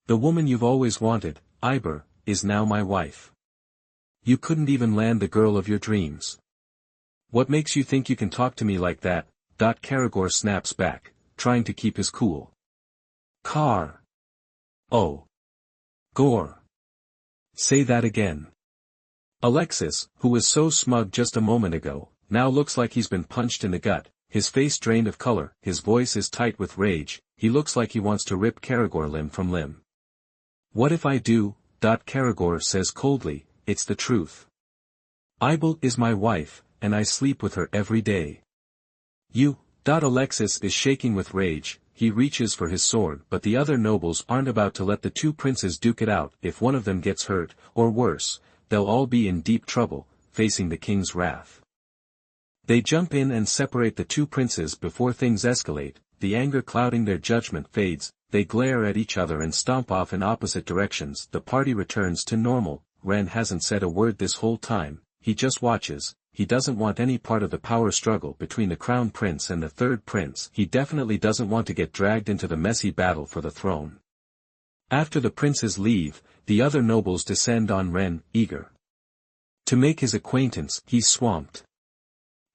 The woman you've always wanted, Heir, is now my wife. You couldn't even land the girl of your dreams. What makes you think you can talk to me like that? Caragor snaps back, trying to keep his cool. Oh. Gore. Say that again. Alexis, who was so smug just a moment ago, now looks like he's been punched in the gut, his face drained of color, his voice is tight with rage. He looks like he wants to rip Caragor limb from limb. What if I do? Caragor says coldly, it's the truth. Heir is my wife, and I sleep with her every day. You? Alexis is shaking with rage. He reaches for his sword, but the other nobles aren't about to let the two princes duke it out. If one of them gets hurt, or worse, they'll all be in deep trouble, facing the king's wrath. They jump in and separate the two princes before things escalate. The anger clouding their judgment fades. They glare at each other and stomp off in opposite directions. The party returns to normal. Rennes hasn't said a word this whole time. He just watches. He doesn't want any part of the power struggle between the Crown Prince and the third prince. He definitely doesn't want to get dragged into the messy battle for the throne. After the princes leave, the other nobles descend on Rennes, eager to make his acquaintance. He's swamped.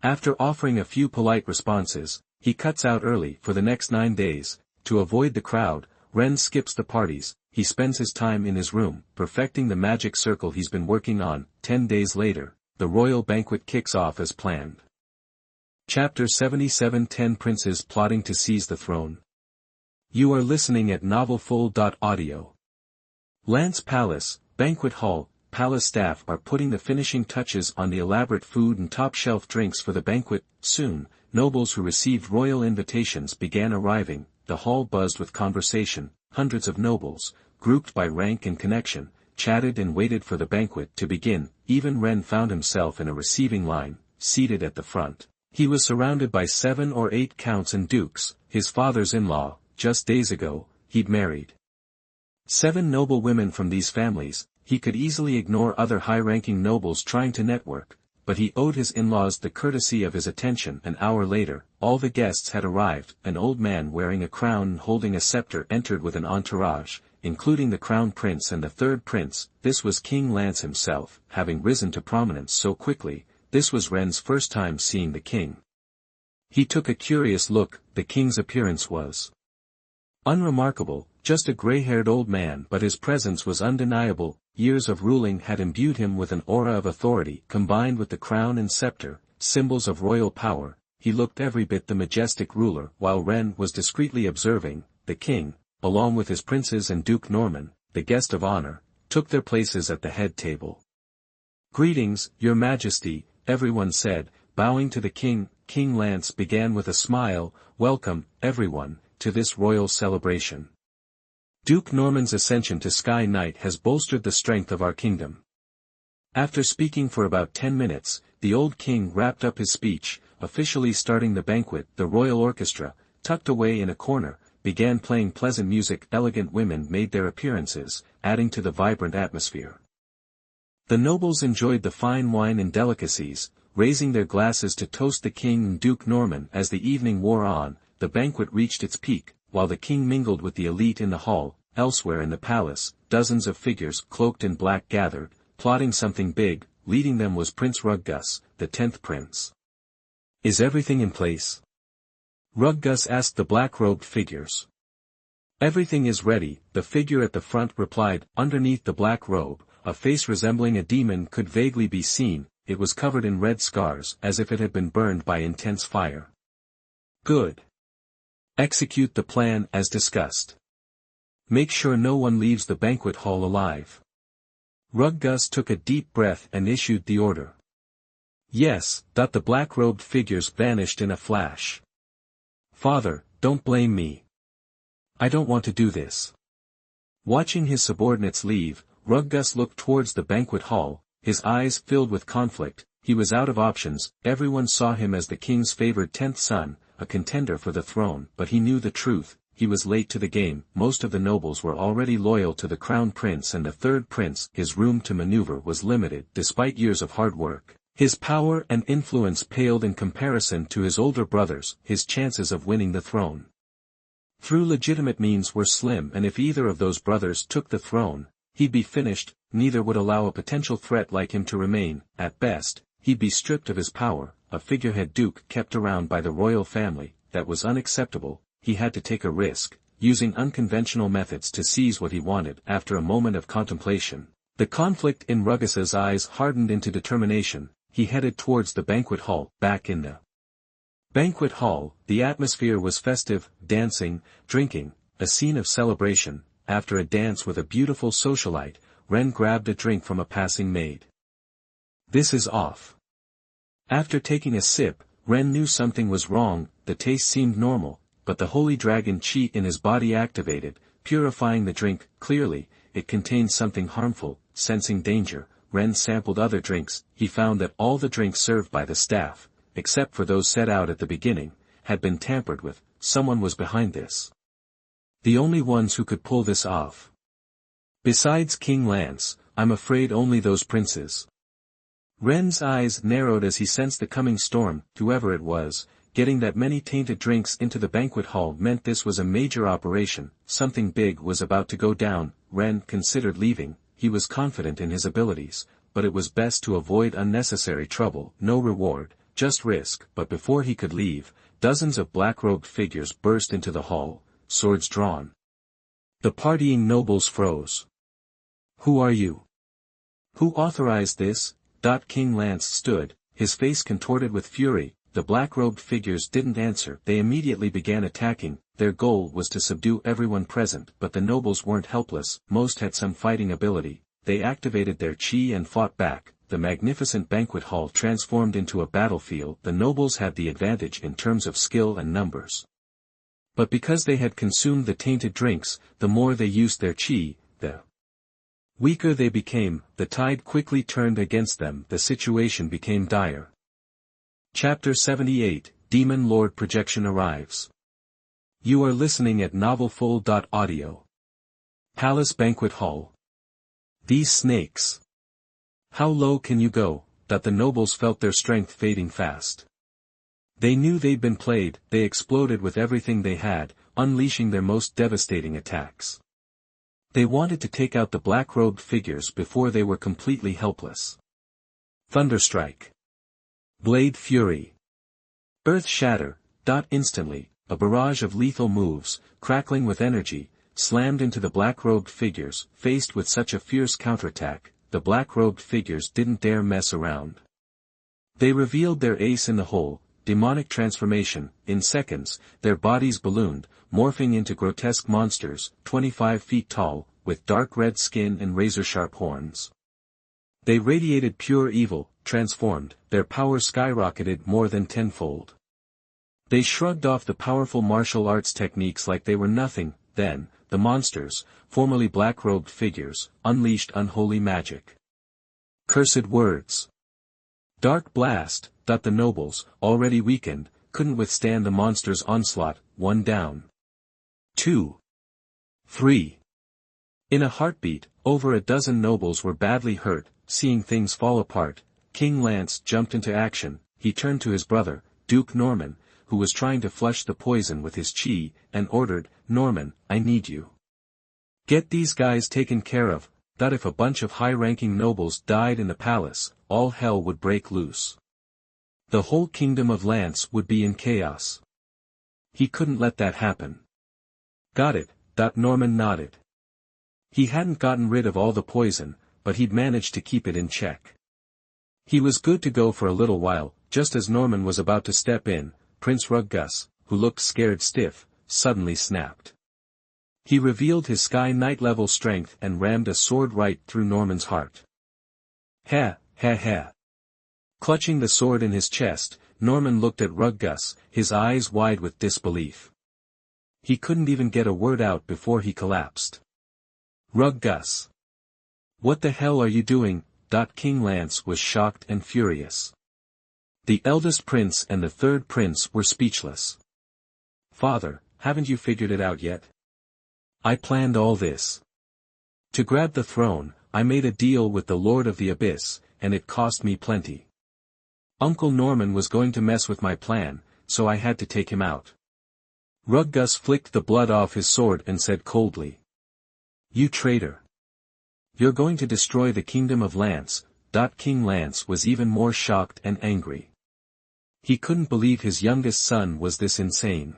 After offering a few polite responses, he cuts out early. For the next 9 days, to avoid the crowd, Rennes skips the parties. He spends his time in his room, perfecting the magic circle he's been working on. 10 days later, the royal banquet kicks off as planned. Chapter 77. 10 Princes Plotting to Seize the Throne. You are listening at novelfull.audio. Lance Palace, Banquet Hall, palace staff are putting the finishing touches on the elaborate food and top-shelf drinks for the banquet. Soon, nobles who received royal invitations began arriving, the hall buzzed with conversation. Hundreds of nobles, grouped by rank and connection, chatted and waited for the banquet to begin. Even Rennes found himself in a receiving line, seated at the front. He was surrounded by 7 or 8 counts and dukes, his fathers-in-law. Just days ago, he'd married 7 noble women from these families. He could easily ignore other high-ranking nobles trying to network, but he owed his in-laws the courtesy of his attention. An hour later, all the guests had arrived. An old man wearing a crown and holding a scepter entered with an entourage, including the crown prince and the third prince. This was King Lance himself, having risen to prominence so quickly. This was Rennes' first time seeing the king. He took a curious look. The king's appearance was unremarkable, just a gray-haired old man, but his presence was undeniable. Years of ruling had imbued him with an aura of authority. Combined with the crown and scepter, symbols of royal power, he looked every bit the majestic ruler. While Rennes was discreetly observing, the king, along with his princes and Duke Norman, the guest of honor, took their places at the head table. "Greetings, your majesty," everyone said, bowing to the king. King Lance began with a smile. "Welcome, everyone, to this royal celebration. Duke Norman's ascension to Sky Knight has bolstered the strength of our kingdom." After speaking for about 10 minutes, the old king wrapped up his speech, officially starting the banquet. The royal orchestra, tucked away in a corner, began playing pleasant music. Elegant women made their appearances, adding to the vibrant atmosphere. The nobles enjoyed the fine wine and delicacies, raising their glasses to toast the king and Duke Norman. As the evening wore on, the banquet reached its peak. While the king mingled with the elite in the hall, elsewhere in the palace, dozens of figures cloaked in black gathered, plotting something big. Leading them was Prince Ruggus, the 10th prince. "Is everything in place?" Ruggus asked the black-robed figures. "Everything is ready," the figure at the front replied. Underneath the black robe, a face resembling a demon could vaguely be seen. It was covered in red scars, as if it had been burned by intense fire. "Good. Execute the plan as discussed. Make sure no one leaves the banquet hall alive." Ruggus took a deep breath and issued the order. "Yes." The black-robed figures vanished in a flash. "Father, don't blame me. I don't want to do this." Watching his subordinates leave, Ruggus looked towards the banquet hall, his eyes filled with conflict. He was out of options. Everyone saw him as the king's favored 10th son, a contender for the throne, but he knew the truth. He was late to the game. Most of the nobles were already loyal to the crown prince and the third prince. His room to maneuver was limited. Despite years of hard work, his power and influence paled in comparison to his older brothers. His chances of winning the throne through legitimate means were slim, and if either of those brothers took the throne, he'd be finished. Neither would allow a potential threat like him to remain. At best, he'd be stripped of his power. A figurehead duke kept around by the royal family, that was unacceptable. He had to take a risk, using unconventional methods to seize what he wanted. After a moment of contemplation, the conflict in Ruggus's eyes hardened into determination. He headed towards the banquet hall. Back in the banquet hall, the atmosphere was festive, dancing, drinking, a scene of celebration. After a dance with a beautiful socialite, Rennes grabbed a drink from a passing maid. "This is off." After taking a sip, Rennes knew something was wrong. The taste seemed normal, but the holy dragon chi in his body activated, purifying the drink. Clearly, it contained something harmful. Sensing danger, Rennes sampled other drinks. He found that all the drinks served by the staff, except for those set out at the beginning, had been tampered with. Someone was behind this. The only ones who could pull this off. Besides King Lance, I'm afraid only those princes. Rennes' eyes narrowed as he sensed the coming storm. Whoever it was, getting that many tainted drinks into the banquet hall meant this was a major operation. Something big was about to go down. Rennes considered leaving. He was confident in his abilities, but it was best to avoid unnecessary trouble. No reward, just risk. But before he could leave, dozens of black-robed figures burst into the hall, swords drawn. The partying nobles froze. "Who are you? Who authorized this?" King Lance stood, his face contorted with fury. The black-robed figures didn't answer. They immediately began attacking. Their goal was to subdue everyone present, but the nobles weren't helpless. Most had some fighting ability. they activated their chi and fought back. The magnificent banquet hall transformed into a battlefield. The nobles had the advantage in terms of skill and numbers. But because they had consumed the tainted drinks, the more they used their chi, the weaker they became. The tide quickly turned against them. The situation became dire. Chapter 78, Demon Lord Projection arrives. You are listening at novelfull.audio. Palace Banquet Hall. These snakes. How low can you go? That the nobles felt their strength fading fast. They knew they'd been played. They exploded with everything they had, unleashing their most devastating attacks. They wanted to take out the black-robed figures before they were completely helpless. Thunderstrike. Blade Fury. Earth Shatter. Instantly, a barrage of lethal moves, crackling with energy, slammed into the black-robed figures. Faced with such a fierce counterattack, the black-robed figures didn't dare mess around. They revealed their ace in the hole, demonic transformation. In seconds, their bodies ballooned, morphing into grotesque monsters, 25 feet tall, with dark red skin and razor-sharp horns. They radiated pure evil, transformed. Their power skyrocketed more than tenfold. They shrugged off the powerful martial arts techniques like they were nothing. Then, the monsters, formerly black-robed figures, unleashed unholy magic. Cursed words. Dark Blast. The nobles, already weakened, couldn't withstand the monster's onslaught. 1 down. 2. 3. In a heartbeat, over a dozen nobles were badly hurt. Seeing things fall apart, King Lance jumped into action. He turned to his brother, Duke Norman, who was trying to flush the poison with his chi, and ordered, "Norman, I need you. Get these guys taken care of." That if a bunch of high-ranking nobles died in the palace, all hell would break loose. The whole kingdom of Lance would be in chaos. He couldn't let that happen. Got it. Norman nodded. He hadn't gotten rid of all the poison, but he'd managed to keep it in check. He was good to go for a little while. Just as Norman was about to step in, Prince Ruggus, who looked scared stiff, suddenly snapped. He revealed his Sky Knight-level strength and rammed a sword right through Norman's heart. Ha, ha, ha. Clutching the sword in his chest, Norman looked at Ruggus, his eyes wide with disbelief. He couldn't even get a word out before he collapsed. Ruggus. What the hell are you doing? King Lance was shocked and furious. The eldest prince and the third prince were speechless. Father, haven't you figured it out yet? I planned all this. To grab the throne, I made a deal with the Lord of the Abyss, and it cost me plenty. Uncle Norman was going to mess with my plan, so I had to take him out. Ruggus flicked the blood off his sword and said coldly. You traitor. You're going to destroy the kingdom of Lance. King Lance was even more shocked and angry. He couldn't believe his youngest son was this insane.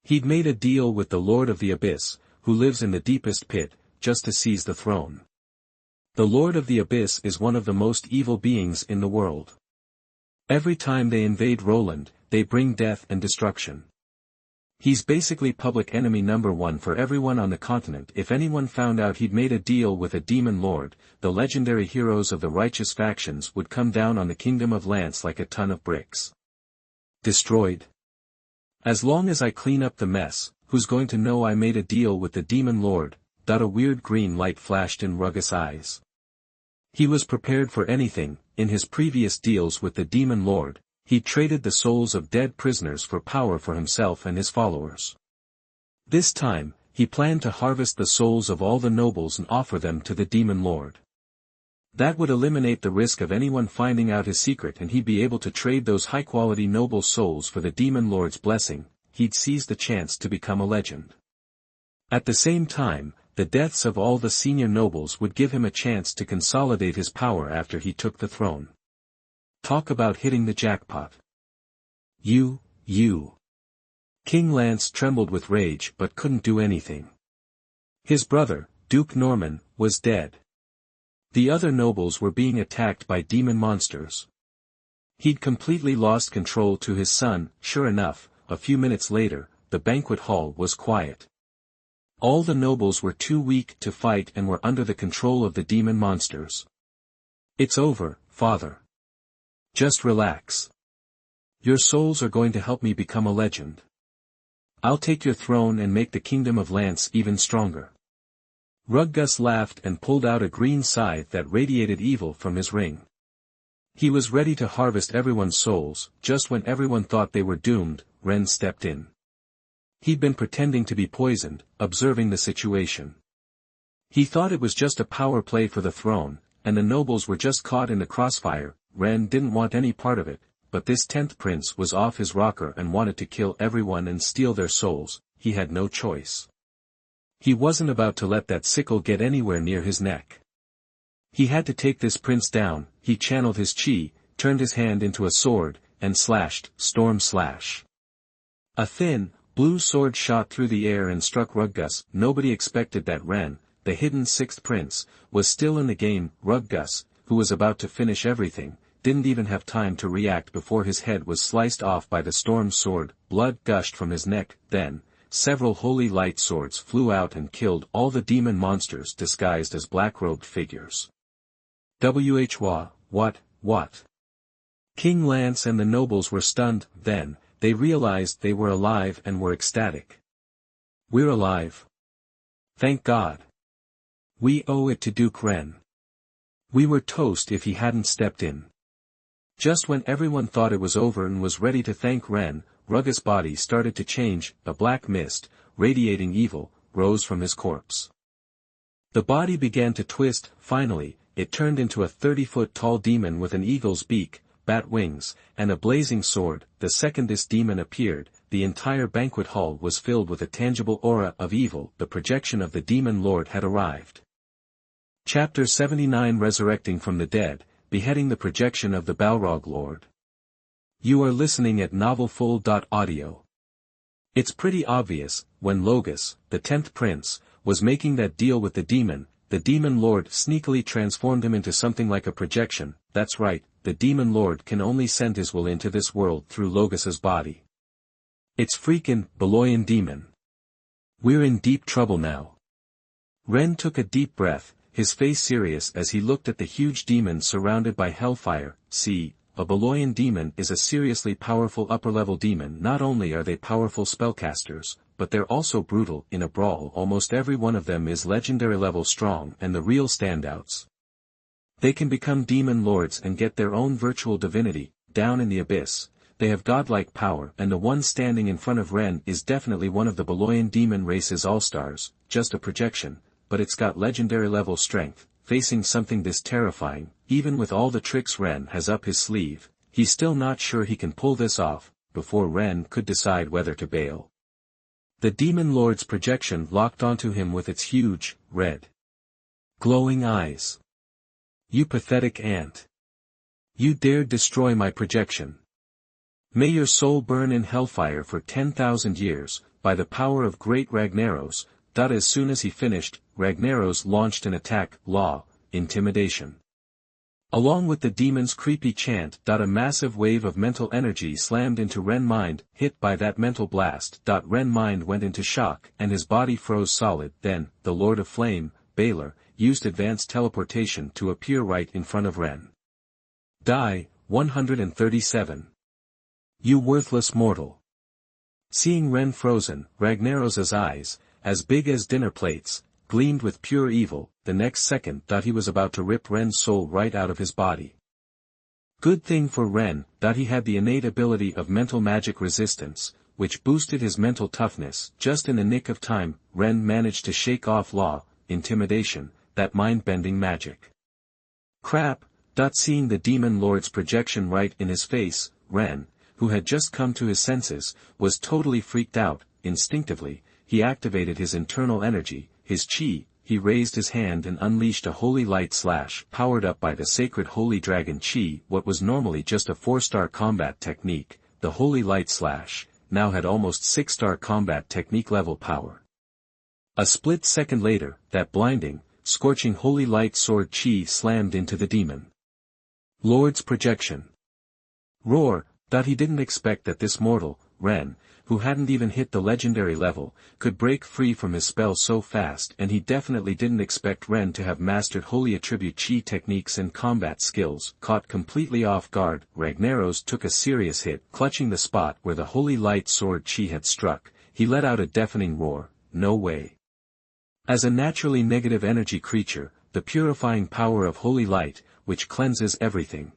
He'd made a deal with the Lord of the Abyss, who lives in the deepest pit, just to seize the throne. The Lord of the Abyss is one of the most evil beings in the world. Every time they invade Roland, they bring death and destruction. He's basically public enemy number 1 for everyone on the continent. If anyone found out he'd made a deal with a demon lord, the legendary heroes of the righteous factions would come down on the kingdom of Lance like a ton of bricks. Destroyed? As long as I clean up the mess, who's going to know I made a deal with the demon lord? A weird green light flashed in Ruggus' eyes. He was prepared for anything. In his previous deals with the demon lord, he traded the souls of dead prisoners for power for himself and his followers. This time, he planned to harvest the souls of all the nobles and offer them to the demon lord. That would eliminate the risk of anyone finding out his secret, and he'd be able to trade those high-quality noble souls for the demon lord's blessing. He'd seize the chance to become a legend. At the same time, the deaths of all the senior nobles would give him a chance to consolidate his power after he took the throne. Talk about hitting the jackpot. You. King Lance trembled with rage but couldn't do anything. His brother, Duke Norman, was dead. The other nobles were being attacked by demon monsters. He'd completely lost control to his son. Sure enough, a few minutes later, the banquet hall was quiet. All the nobles were too weak to fight and were under the control of the demon monsters. "It's over, father. Just relax. Your souls are going to help me become a legend. I'll take your throne and make the kingdom of Lance even stronger." Ruggus laughed and pulled out a green scythe that radiated evil from his ring. He was ready to harvest everyone's souls. Just when everyone thought they were doomed, Rennes stepped in. He'd been pretending to be poisoned, observing the situation. He thought it was just a power play for the throne, and the nobles were just caught in the crossfire. Rennes didn't want any part of it, but this 10th prince was off his rocker and wanted to kill everyone and steal their souls. He had no choice. He wasn't about to let that sickle get anywhere near his neck. He had to take this prince down. He channeled his chi, turned his hand into a sword, and slashed, storm slash. A thin, blue sword shot through the air and struck Ruggus. Nobody expected that Rennes, the hidden 6th prince, was still in the game. Ruggus, who was about to finish everything, didn't even have time to react before his head was sliced off by the storm sword. Blood gushed from his neck. Then, several holy light swords flew out and killed all the demon monsters disguised as black-robed figures. What? King Lance and the nobles were stunned. Then, they realized they were alive and were ecstatic. "We're alive. Thank God. We owe it to Duke Rennes. We were toast if he hadn't stepped in." Just when everyone thought it was over and was ready to thank Rennes, Ruggus' body started to change. A black mist, radiating evil, rose from his corpse. The body began to twist. Finally, it turned into a 30-foot-tall demon with an eagle's beak, bat wings, and a blazing sword. The second this demon appeared, the entire banquet hall was filled with a tangible aura of evil. The projection of the demon lord had arrived. Chapter 79 Resurrecting from the Dead, Beheading, the projection of the Balrog Lord. You are listening at novelfull.audio. It's pretty obvious, when Logus, the 10th prince, was making that deal with the demon lord sneakily transformed him into something like a projection. That's right, the demon lord can only send his will into this world through Logus's body. It's freakin' Baloyan demon. We're in deep trouble now. Rennes took a deep breath, his face serious as he looked at the huge demon surrounded by hellfire. See, a Baloyan demon is a seriously powerful upper-level demon. Not only are they powerful spellcasters, but they're also brutal. In a brawl almost every one of them is legendary level strong and the real standouts. They can become demon lords and get their own virtual divinity. Down in the abyss, they have godlike power, and the one standing in front of Rennes is definitely one of the Baloyan demon race's all-stars. Just a projection, but it's got legendary level strength. Facing something this terrifying, even with all the tricks Rennes has up his sleeve, he's still not sure he can pull this off. Before Rennes could decide whether to bail, the demon lord's projection locked onto him with its huge, red, glowing eyes. "You pathetic ant. You dared destroy my projection. May your soul burn in hellfire for 10,000 years, by the power of great Ragnaros." As soon as he finished, Ragnaros launched an attack. Law, intimidation. Along with the demon's creepy chant. A massive wave of mental energy slammed into Rennes' mind. Hit by that mental blast. Rennes' mind went into shock and his body froze solid. Then, the Lord of Flame, Balor, used advanced teleportation to appear right in front of Rennes. Die, 137. You worthless mortal. Seeing Rennes frozen, Ragnaros' eyes, as big as dinner plates, gleamed with pure evil. The next second he was about to rip Rennes' soul right out of his body. Good thing for Rennes he had the innate ability of mental magic resistance, which boosted his mental toughness. Just in the nick of time, Rennes managed to shake off law, intimidation, that mind-bending magic. Crap. Seeing the demon lord's projection right in his face, Rennes, who had just come to his senses, was totally freaked out. Instinctively, he activated his internal energy, his chi. He raised his hand and unleashed a holy light slash powered up by the sacred holy dragon chi. What was normally just a 4-star combat technique, the holy light slash, now had almost 6-star combat technique level power. A split second later, that blinding, scorching holy light sword chi slammed into the demon lord's projection. Roar. He didn't expect that this mortal, Rennes, who hadn't even hit the legendary level, could break free from his spell so fast, and he definitely didn't expect Rennes to have mastered holy attribute chi techniques and combat skills. Caught completely off guard, Ragnaros took a serious hit, clutching the spot where the holy light sword chi had struck. He let out a deafening roar. No way. As a naturally negative energy creature, the purifying power of holy light, which cleanses everything,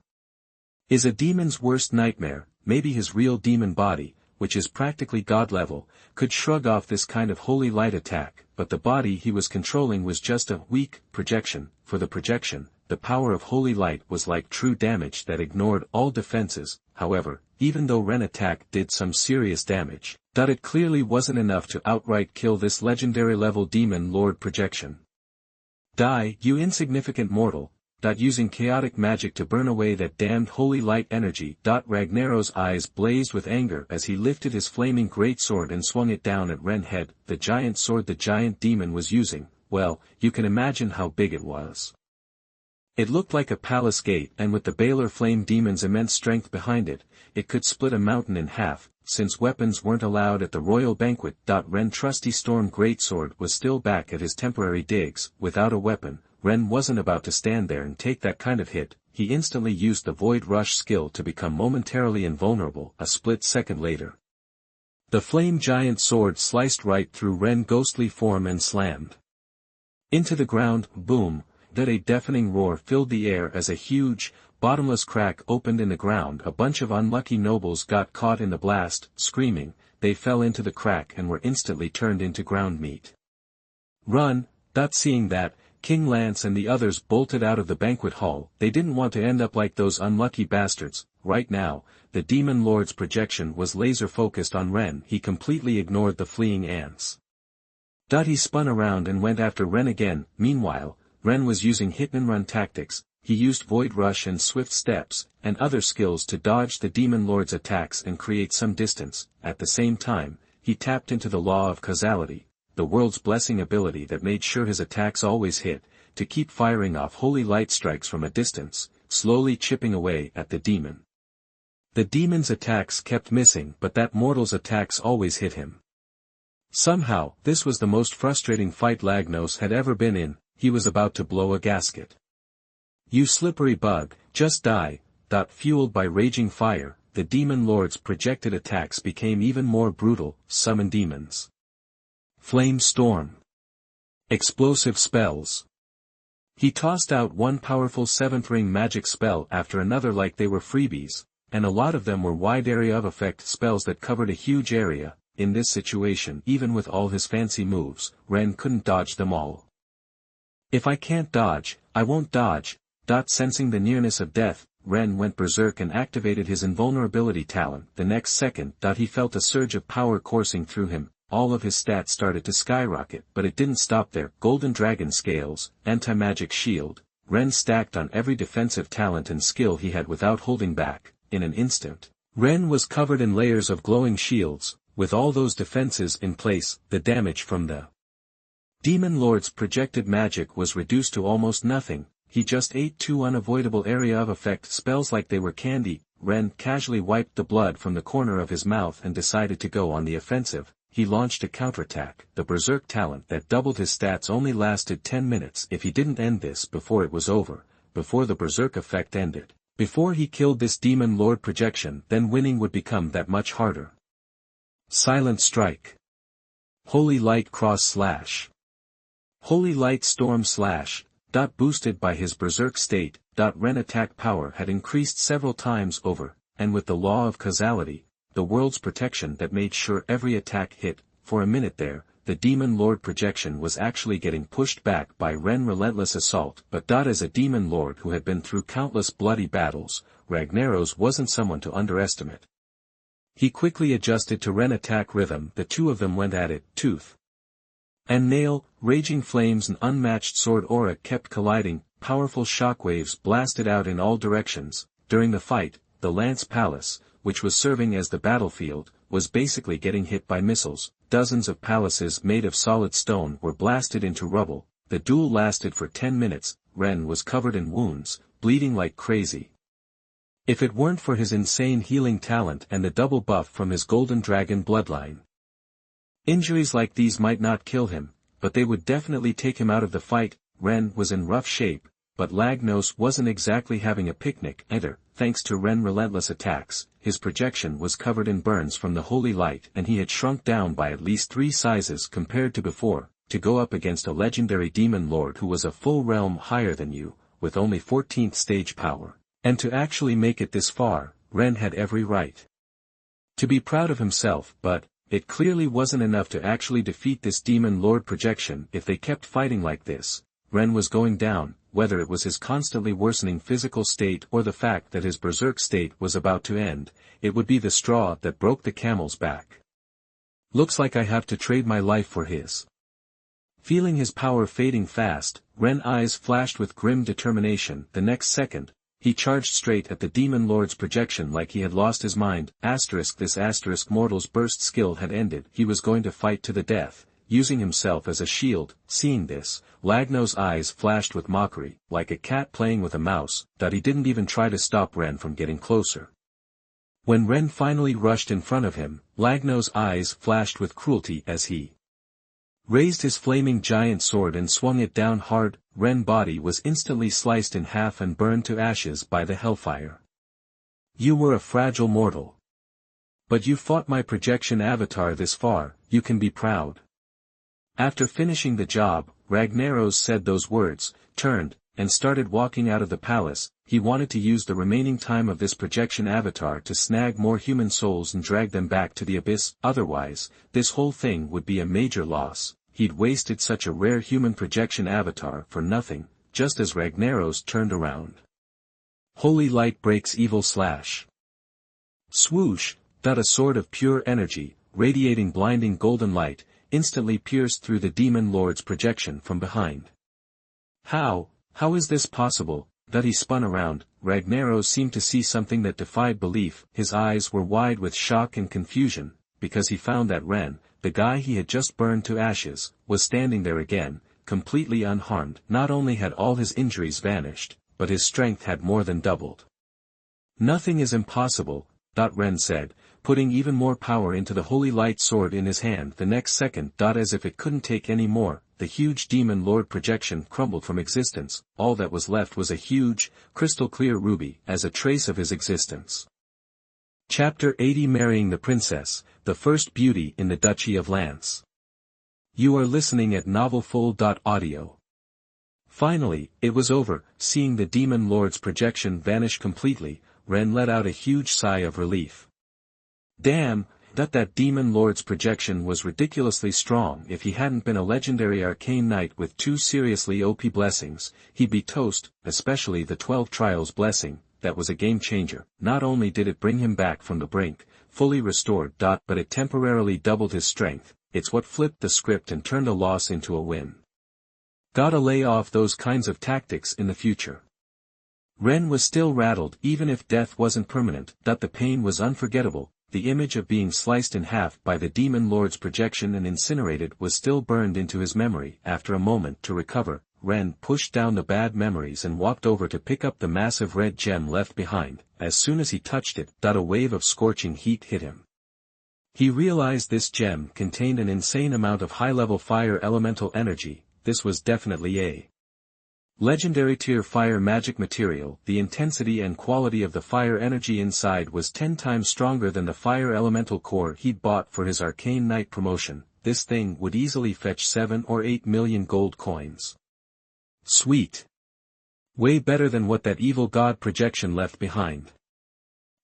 is a demon's worst nightmare. Maybe his real demon body, which is practically god level, could shrug off this kind of holy light attack, but the body he was controlling was just a weak projection. For the projection, the power of holy light was like true damage that ignored all defenses. However, even though Rennes' attack did some serious damage, it clearly wasn't enough to outright kill this legendary level demon lord projection. Die, you insignificant mortal, using chaotic magic to burn away that damned holy light energy. Ragnaros' eyes blazed with anger as he lifted his flaming greatsword and swung it down at Rennes' head. The giant sword the giant demon was using, well, you can imagine how big it was. It looked like a palace gate, and with the Balor flame demon's immense strength behind it, it could split a mountain in half. Since weapons weren't allowed at the royal banquet, Rennes' trusty storm greatsword was still back at his temporary digs. Without a weapon, Rennes wasn't about to stand there and take that kind of hit. He instantly used the Void Rush skill to become momentarily invulnerable. A split second later, the flame giant sword sliced right through Rennes' ghostly form and slammed into the ground. Boom! A deafening roar filled the air as a huge, bottomless crack opened in the ground. A bunch of unlucky nobles got caught in the blast. Screaming, they fell into the crack and were instantly turned into ground meat. Run! Seeing that, King Lance and the others bolted out of the banquet hall. They didn't want to end up like those unlucky bastards. Right now, the demon lord's projection was laser-focused on Rennes. He completely ignored the fleeing ants. He spun around and went after Rennes again. Meanwhile, Rennes was using hit-and-run tactics. He used Void Rush and Swift Steps, and other skills to dodge the demon lord's attacks and create some distance. At the same time, he tapped into the law of causality, the world's blessing ability that made sure his attacks always hit, to keep firing off holy light strikes from a distance, slowly chipping away at the demon. The demon's attacks kept missing, but that mortal's attacks always hit him. Somehow, this was the most frustrating fight Lagnos had ever been in. He was about to blow a gasket. You slippery bug, just die. Fueled by raging fire, the demon lord's projected attacks became even more brutal. Summon demons. Flame storm. Explosive spells. He tossed out one powerful 7th ring magic spell after another like they were freebies, and a lot of them were wide area of effect spells that covered a huge area. In this situation, even with all his fancy moves, Rennes couldn't dodge them all. If I can't dodge, I won't dodge. Sensing the nearness of death, Rennes went berserk and activated his invulnerability talent. The next second, he felt a surge of power coursing through him. All of his stats started to skyrocket, but it didn't stop there. Golden Dragon Scales, Anti-Magic Shield. Rennes stacked on every defensive talent and skill he had without holding back. In an instant, Rennes was covered in layers of glowing shields. With all those defenses in place, the damage from the demon lord's projected magic was reduced to almost nothing. He just ate 2 unavoidable area of effect spells like they were candy. Rennes casually wiped the blood from the corner of his mouth and decided to go on the offensive. He launched a counterattack. The berserk talent that doubled his stats only lasted 10 minutes. If he didn't end this before it was over, before the berserk effect ended, before he killed this demon lord projection, then winning would become that much harder. Silent Strike. Holy Light Cross Slash. Holy Light Storm Slash. Boosted by his berserk state, Rennes' attack power had increased several times over, and with the law of causality, the world's protection that made sure every attack hit. For a minute there, the demon lord projection was actually getting pushed back by Rennes' relentless assault. But as a demon lord who had been through countless bloody battles, Ragnaros wasn't someone to underestimate. He quickly adjusted to Rennes' attack rhythm. The two of them went at it, tooth and nail. Raging flames and unmatched sword aura kept colliding. Powerful shockwaves blasted out in all directions. During the fight, the Lance Palace, which was serving as the battlefield, was basically getting hit by missiles. Dozens of palaces made of solid stone were blasted into rubble. The duel lasted for 10 minutes. Rennes was covered in wounds, bleeding like crazy. If it weren't for his insane healing talent and the double buff from his golden dragon bloodline. Injuries like these might not kill him, but they would definitely take him out of the fight. Rennes was in rough shape, but Lagnos wasn't exactly having a picnic either. Thanks to Rennes' relentless attacks, his projection was covered in burns from the holy light and he had shrunk down by at least 3 sizes compared to before, to go up against a legendary demon lord who was a full realm higher than you, with only 14th stage power. And to actually make it this far, Rennes had every right to be proud of himself, but it clearly wasn't enough to actually defeat this demon lord projection. If they kept fighting like this, Rennes was going down, whether it was his constantly worsening physical state or the fact that his berserk state was about to end. It would be the straw that broke the camel's back. Looks like I have to trade my life for his. Feeling his power fading fast, Rennes' eyes flashed with grim determination. The next second, he charged straight at the demon lord's projection like he had lost his mind. This mortal's burst skill had ended. He was going to fight to the death, using himself as a shield. Seeing this, Lagnos' eyes flashed with mockery, like a cat playing with a mouse, that he didn't even try to stop Rennes from getting closer. When Rennes finally rushed in front of him, Lagnos' eyes flashed with cruelty as he raised his flaming giant sword and swung it down hard. Rennes' body was instantly sliced in half and burned to ashes by the hellfire. You were a fragile mortal. But you fought my projection avatar this far, you can be proud. After finishing the job, Ragnaros said those words, turned, and started walking out of the palace. He wanted to use the remaining time of this projection avatar to snag more human souls and drag them back to the abyss. Otherwise, this whole thing would be a major loss. He'd wasted such a rare human projection avatar for nothing. Just as Ragnaros turned around. Holy light breaks evil slash. Swoosh, a sword of pure energy, radiating blinding golden light, instantly pierced through the demon lord's projection from behind. How is this possible? That he spun around. Ragnaros seemed to see something that defied belief. His eyes were wide with shock and confusion, because he found that Rennes, the guy he had just burned to ashes, was standing there again, completely unharmed. Not only had all his injuries vanished, but his strength had more than doubled. Nothing is impossible, Rennes said, putting even more power into the holy light sword in his hand. The next second, as if it couldn't take any more, the huge demon lord projection crumbled from existence. All that was left was a huge, crystal-clear ruby as a trace of his existence. Chapter 80 Marrying the Princess, the first beauty in the Duchy of Lance. You are listening at novelfull.audio. Finally, it was over. Seeing the demon lord's projection vanish completely, Rennes let out a huge sigh of relief. Damn, that demon lord's projection was ridiculously strong. If he hadn't been a legendary arcane knight with 2 seriously OP blessings, he'd be toast, especially the 12 trials blessing. That was a game changer. Not only did it bring him back from the brink, fully restored, but it temporarily doubled his strength. It's what flipped the script and turned a loss into a win. Gotta lay off those kinds of tactics in the future. Rennes was still rattled. Even if death wasn't permanent, the pain was unforgettable. The image of being sliced in half by the demon lord's projection and incinerated was still burned into his memory. After a moment to recover, Rennes pushed down the bad memories and walked over to pick up the massive red gem left behind. As soon as he touched it, a wave of scorching heat hit him. He realized this gem contained an insane amount of high-level fire elemental energy. This was definitely a legendary tier fire magic material. The intensity and quality of the fire energy inside was 10 times stronger than the fire elemental core he'd bought for his arcane knight promotion. This thing would easily fetch 7 or 8 million gold coins. Sweet. Way better than what that evil god projection left behind.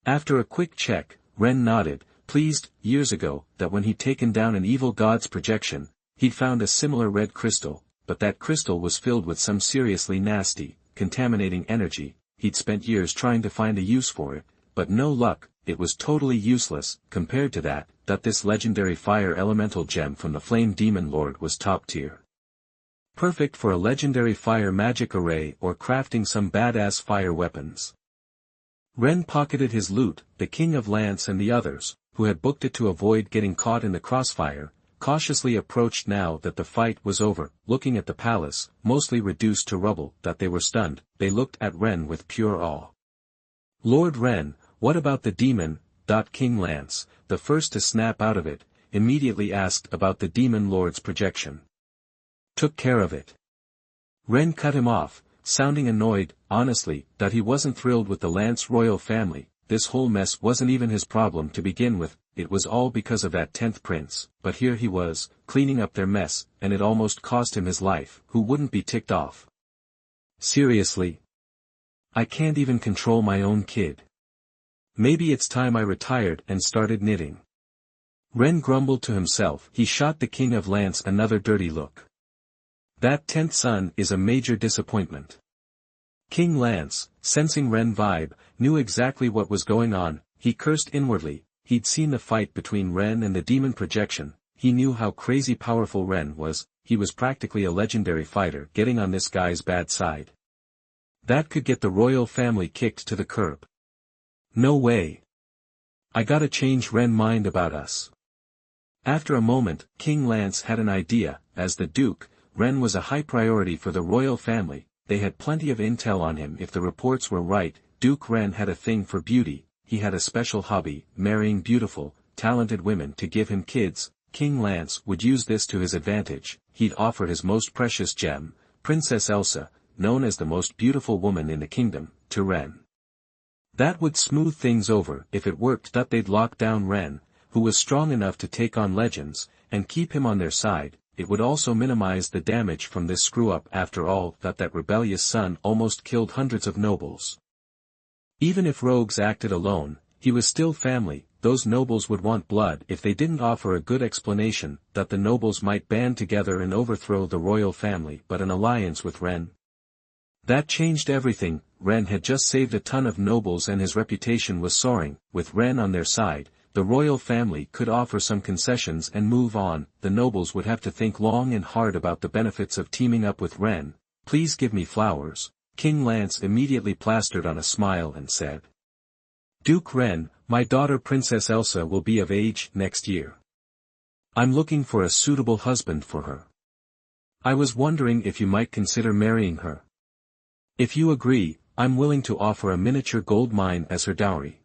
After a quick check, Rennes nodded, pleased. Years ago, that when he'd taken down an evil god's projection, he'd found a similar red crystal, but that crystal was filled with some seriously nasty, contaminating energy. He'd spent years trying to find a use for it, but no luck. It was totally useless. Compared to that this legendary fire elemental gem from the Flame Demon Lord was top tier. Perfect for a legendary fire magic array or crafting some badass fire weapons. Rennes pocketed his loot. The King of Lance and the others, who had booked it to avoid getting caught in the crossfire, cautiously approached now that the fight was over. Looking at the palace, mostly reduced to rubble, they were stunned. They looked at Rennes with pure awe. Lord Rennes, what about the demon? King Lance, the first to snap out of it, immediately asked about the demon lord's projection. Took care of it. Rennes cut him off, sounding annoyed. Honestly, that he wasn't thrilled with the Lance royal family. This whole mess wasn't even his problem to begin with, it was all because of that 10th prince, but here he was, cleaning up their mess, and it almost cost him his life. Who wouldn't be ticked off? Seriously? I can't even control my own kid. Maybe it's time I retired and started knitting. Rennes grumbled to himself. He shot the King of Lance another dirty look. That 10th son is a major disappointment. King Lance, sensing Rennes' vibe, knew exactly what was going on. He cursed inwardly. He'd seen the fight between Rennes and the demon projection. He knew how crazy powerful Rennes was. He was practically a legendary fighter getting on this guy's bad side. That could get the royal family kicked to the curb. No way. I gotta change Rennes' mind about us. After a moment, King Lance had an idea. As the Duke, Rennes was a high priority for the royal family. They had plenty of intel on him if the reports were right. Duke Rennes had a thing for beauty. He had a special hobby, marrying beautiful, talented women to give him kids. King Lance would use this to his advantage. He'd offer his most precious gem, Princess Elsa, known as the most beautiful woman in the kingdom, to Rennes. That would smooth things over. If it worked, that they'd lock down Rennes, who was strong enough to take on legends, and keep him on their side. It would also minimize the damage from this screw-up. After all, that rebellious son almost killed hundreds of nobles. Even if rogues acted alone, he was still family. Those nobles would want blood. If they didn't offer a good explanation, that the nobles might band together and overthrow the royal family. But an alliance with Rennes? That changed everything. Rennes had just saved a ton of nobles and his reputation was soaring. With Rennes on their side, the royal family could offer some concessions and move on. The nobles would have to think long and hard about the benefits of teaming up with Rennes. Please give me flowers. King Lance immediately plastered on a smile and said. Duke Rennes, my daughter Princess Elsa will be of age next year. I'm looking for a suitable husband for her. I was wondering if you might consider marrying her. If you agree, I'm willing to offer a miniature gold mine as her dowry.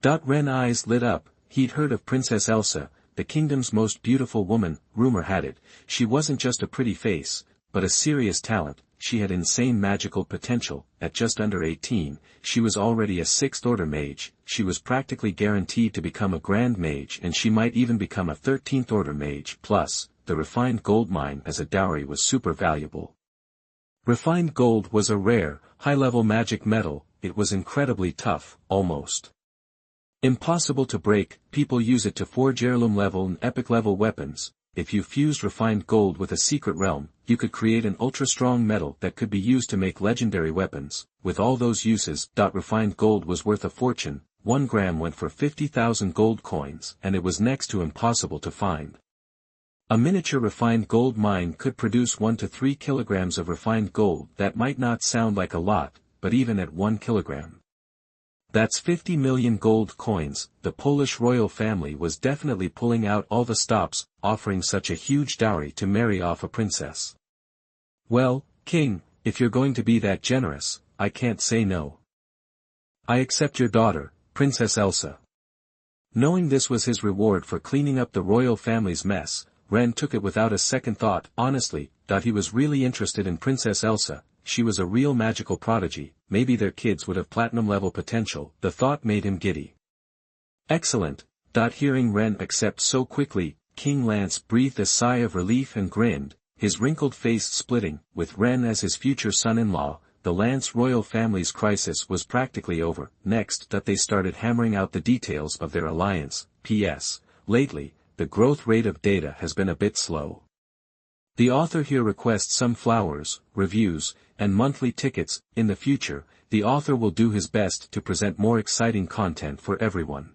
Rennes' eyes lit up. He'd heard of Princess Elsa, the kingdom's most beautiful woman. Rumor had it, she wasn't just a pretty face, but a serious talent. She had insane magical potential. At just under 18, she was already a 6th order mage. She was practically guaranteed to become a grand mage, and she might even become a 13th order mage. Plus, the refined gold mine as a dowry was super valuable. Refined gold was a rare, high-level magic metal. It was incredibly tough, almost impossible to break. People use it to forge heirloom level and epic level weapons. If you fused refined gold with a secret realm, you could create an ultra-strong metal that could be used to make legendary weapons. With all those uses, refined gold was worth a fortune. 1 gram went for 50,000 gold coins, and it was next to impossible to find. A miniature refined gold mine could produce 1 to 3 kilograms of refined gold. That might not sound like a lot, but even at 1 kilogram, that's 50 million gold coins. The Polish royal family was definitely pulling out all the stops, offering such a huge dowry to marry off a princess. Well, King, if you're going to be that generous, I can't say no. I accept your daughter, Princess Elsa. Knowing this was his reward for cleaning up the royal family's mess, Rennes took it without a second thought. Honestly, he was really interested in Princess Elsa. She was a real magical prodigy. Maybe their kids would have platinum-level potential. The thought made him giddy. Excellent. Hearing Rennes accept so quickly, King Lance breathed a sigh of relief and grinned, his wrinkled face splitting. With Rennes as his future son-in-law, the Lance royal family's crisis was practically over. Next, they started hammering out the details of their alliance. P.S. Lately, the growth rate of data has been a bit slow. The author here requests some flowers, reviews, and monthly tickets. In the future, the author will do his best to present more exciting content for everyone.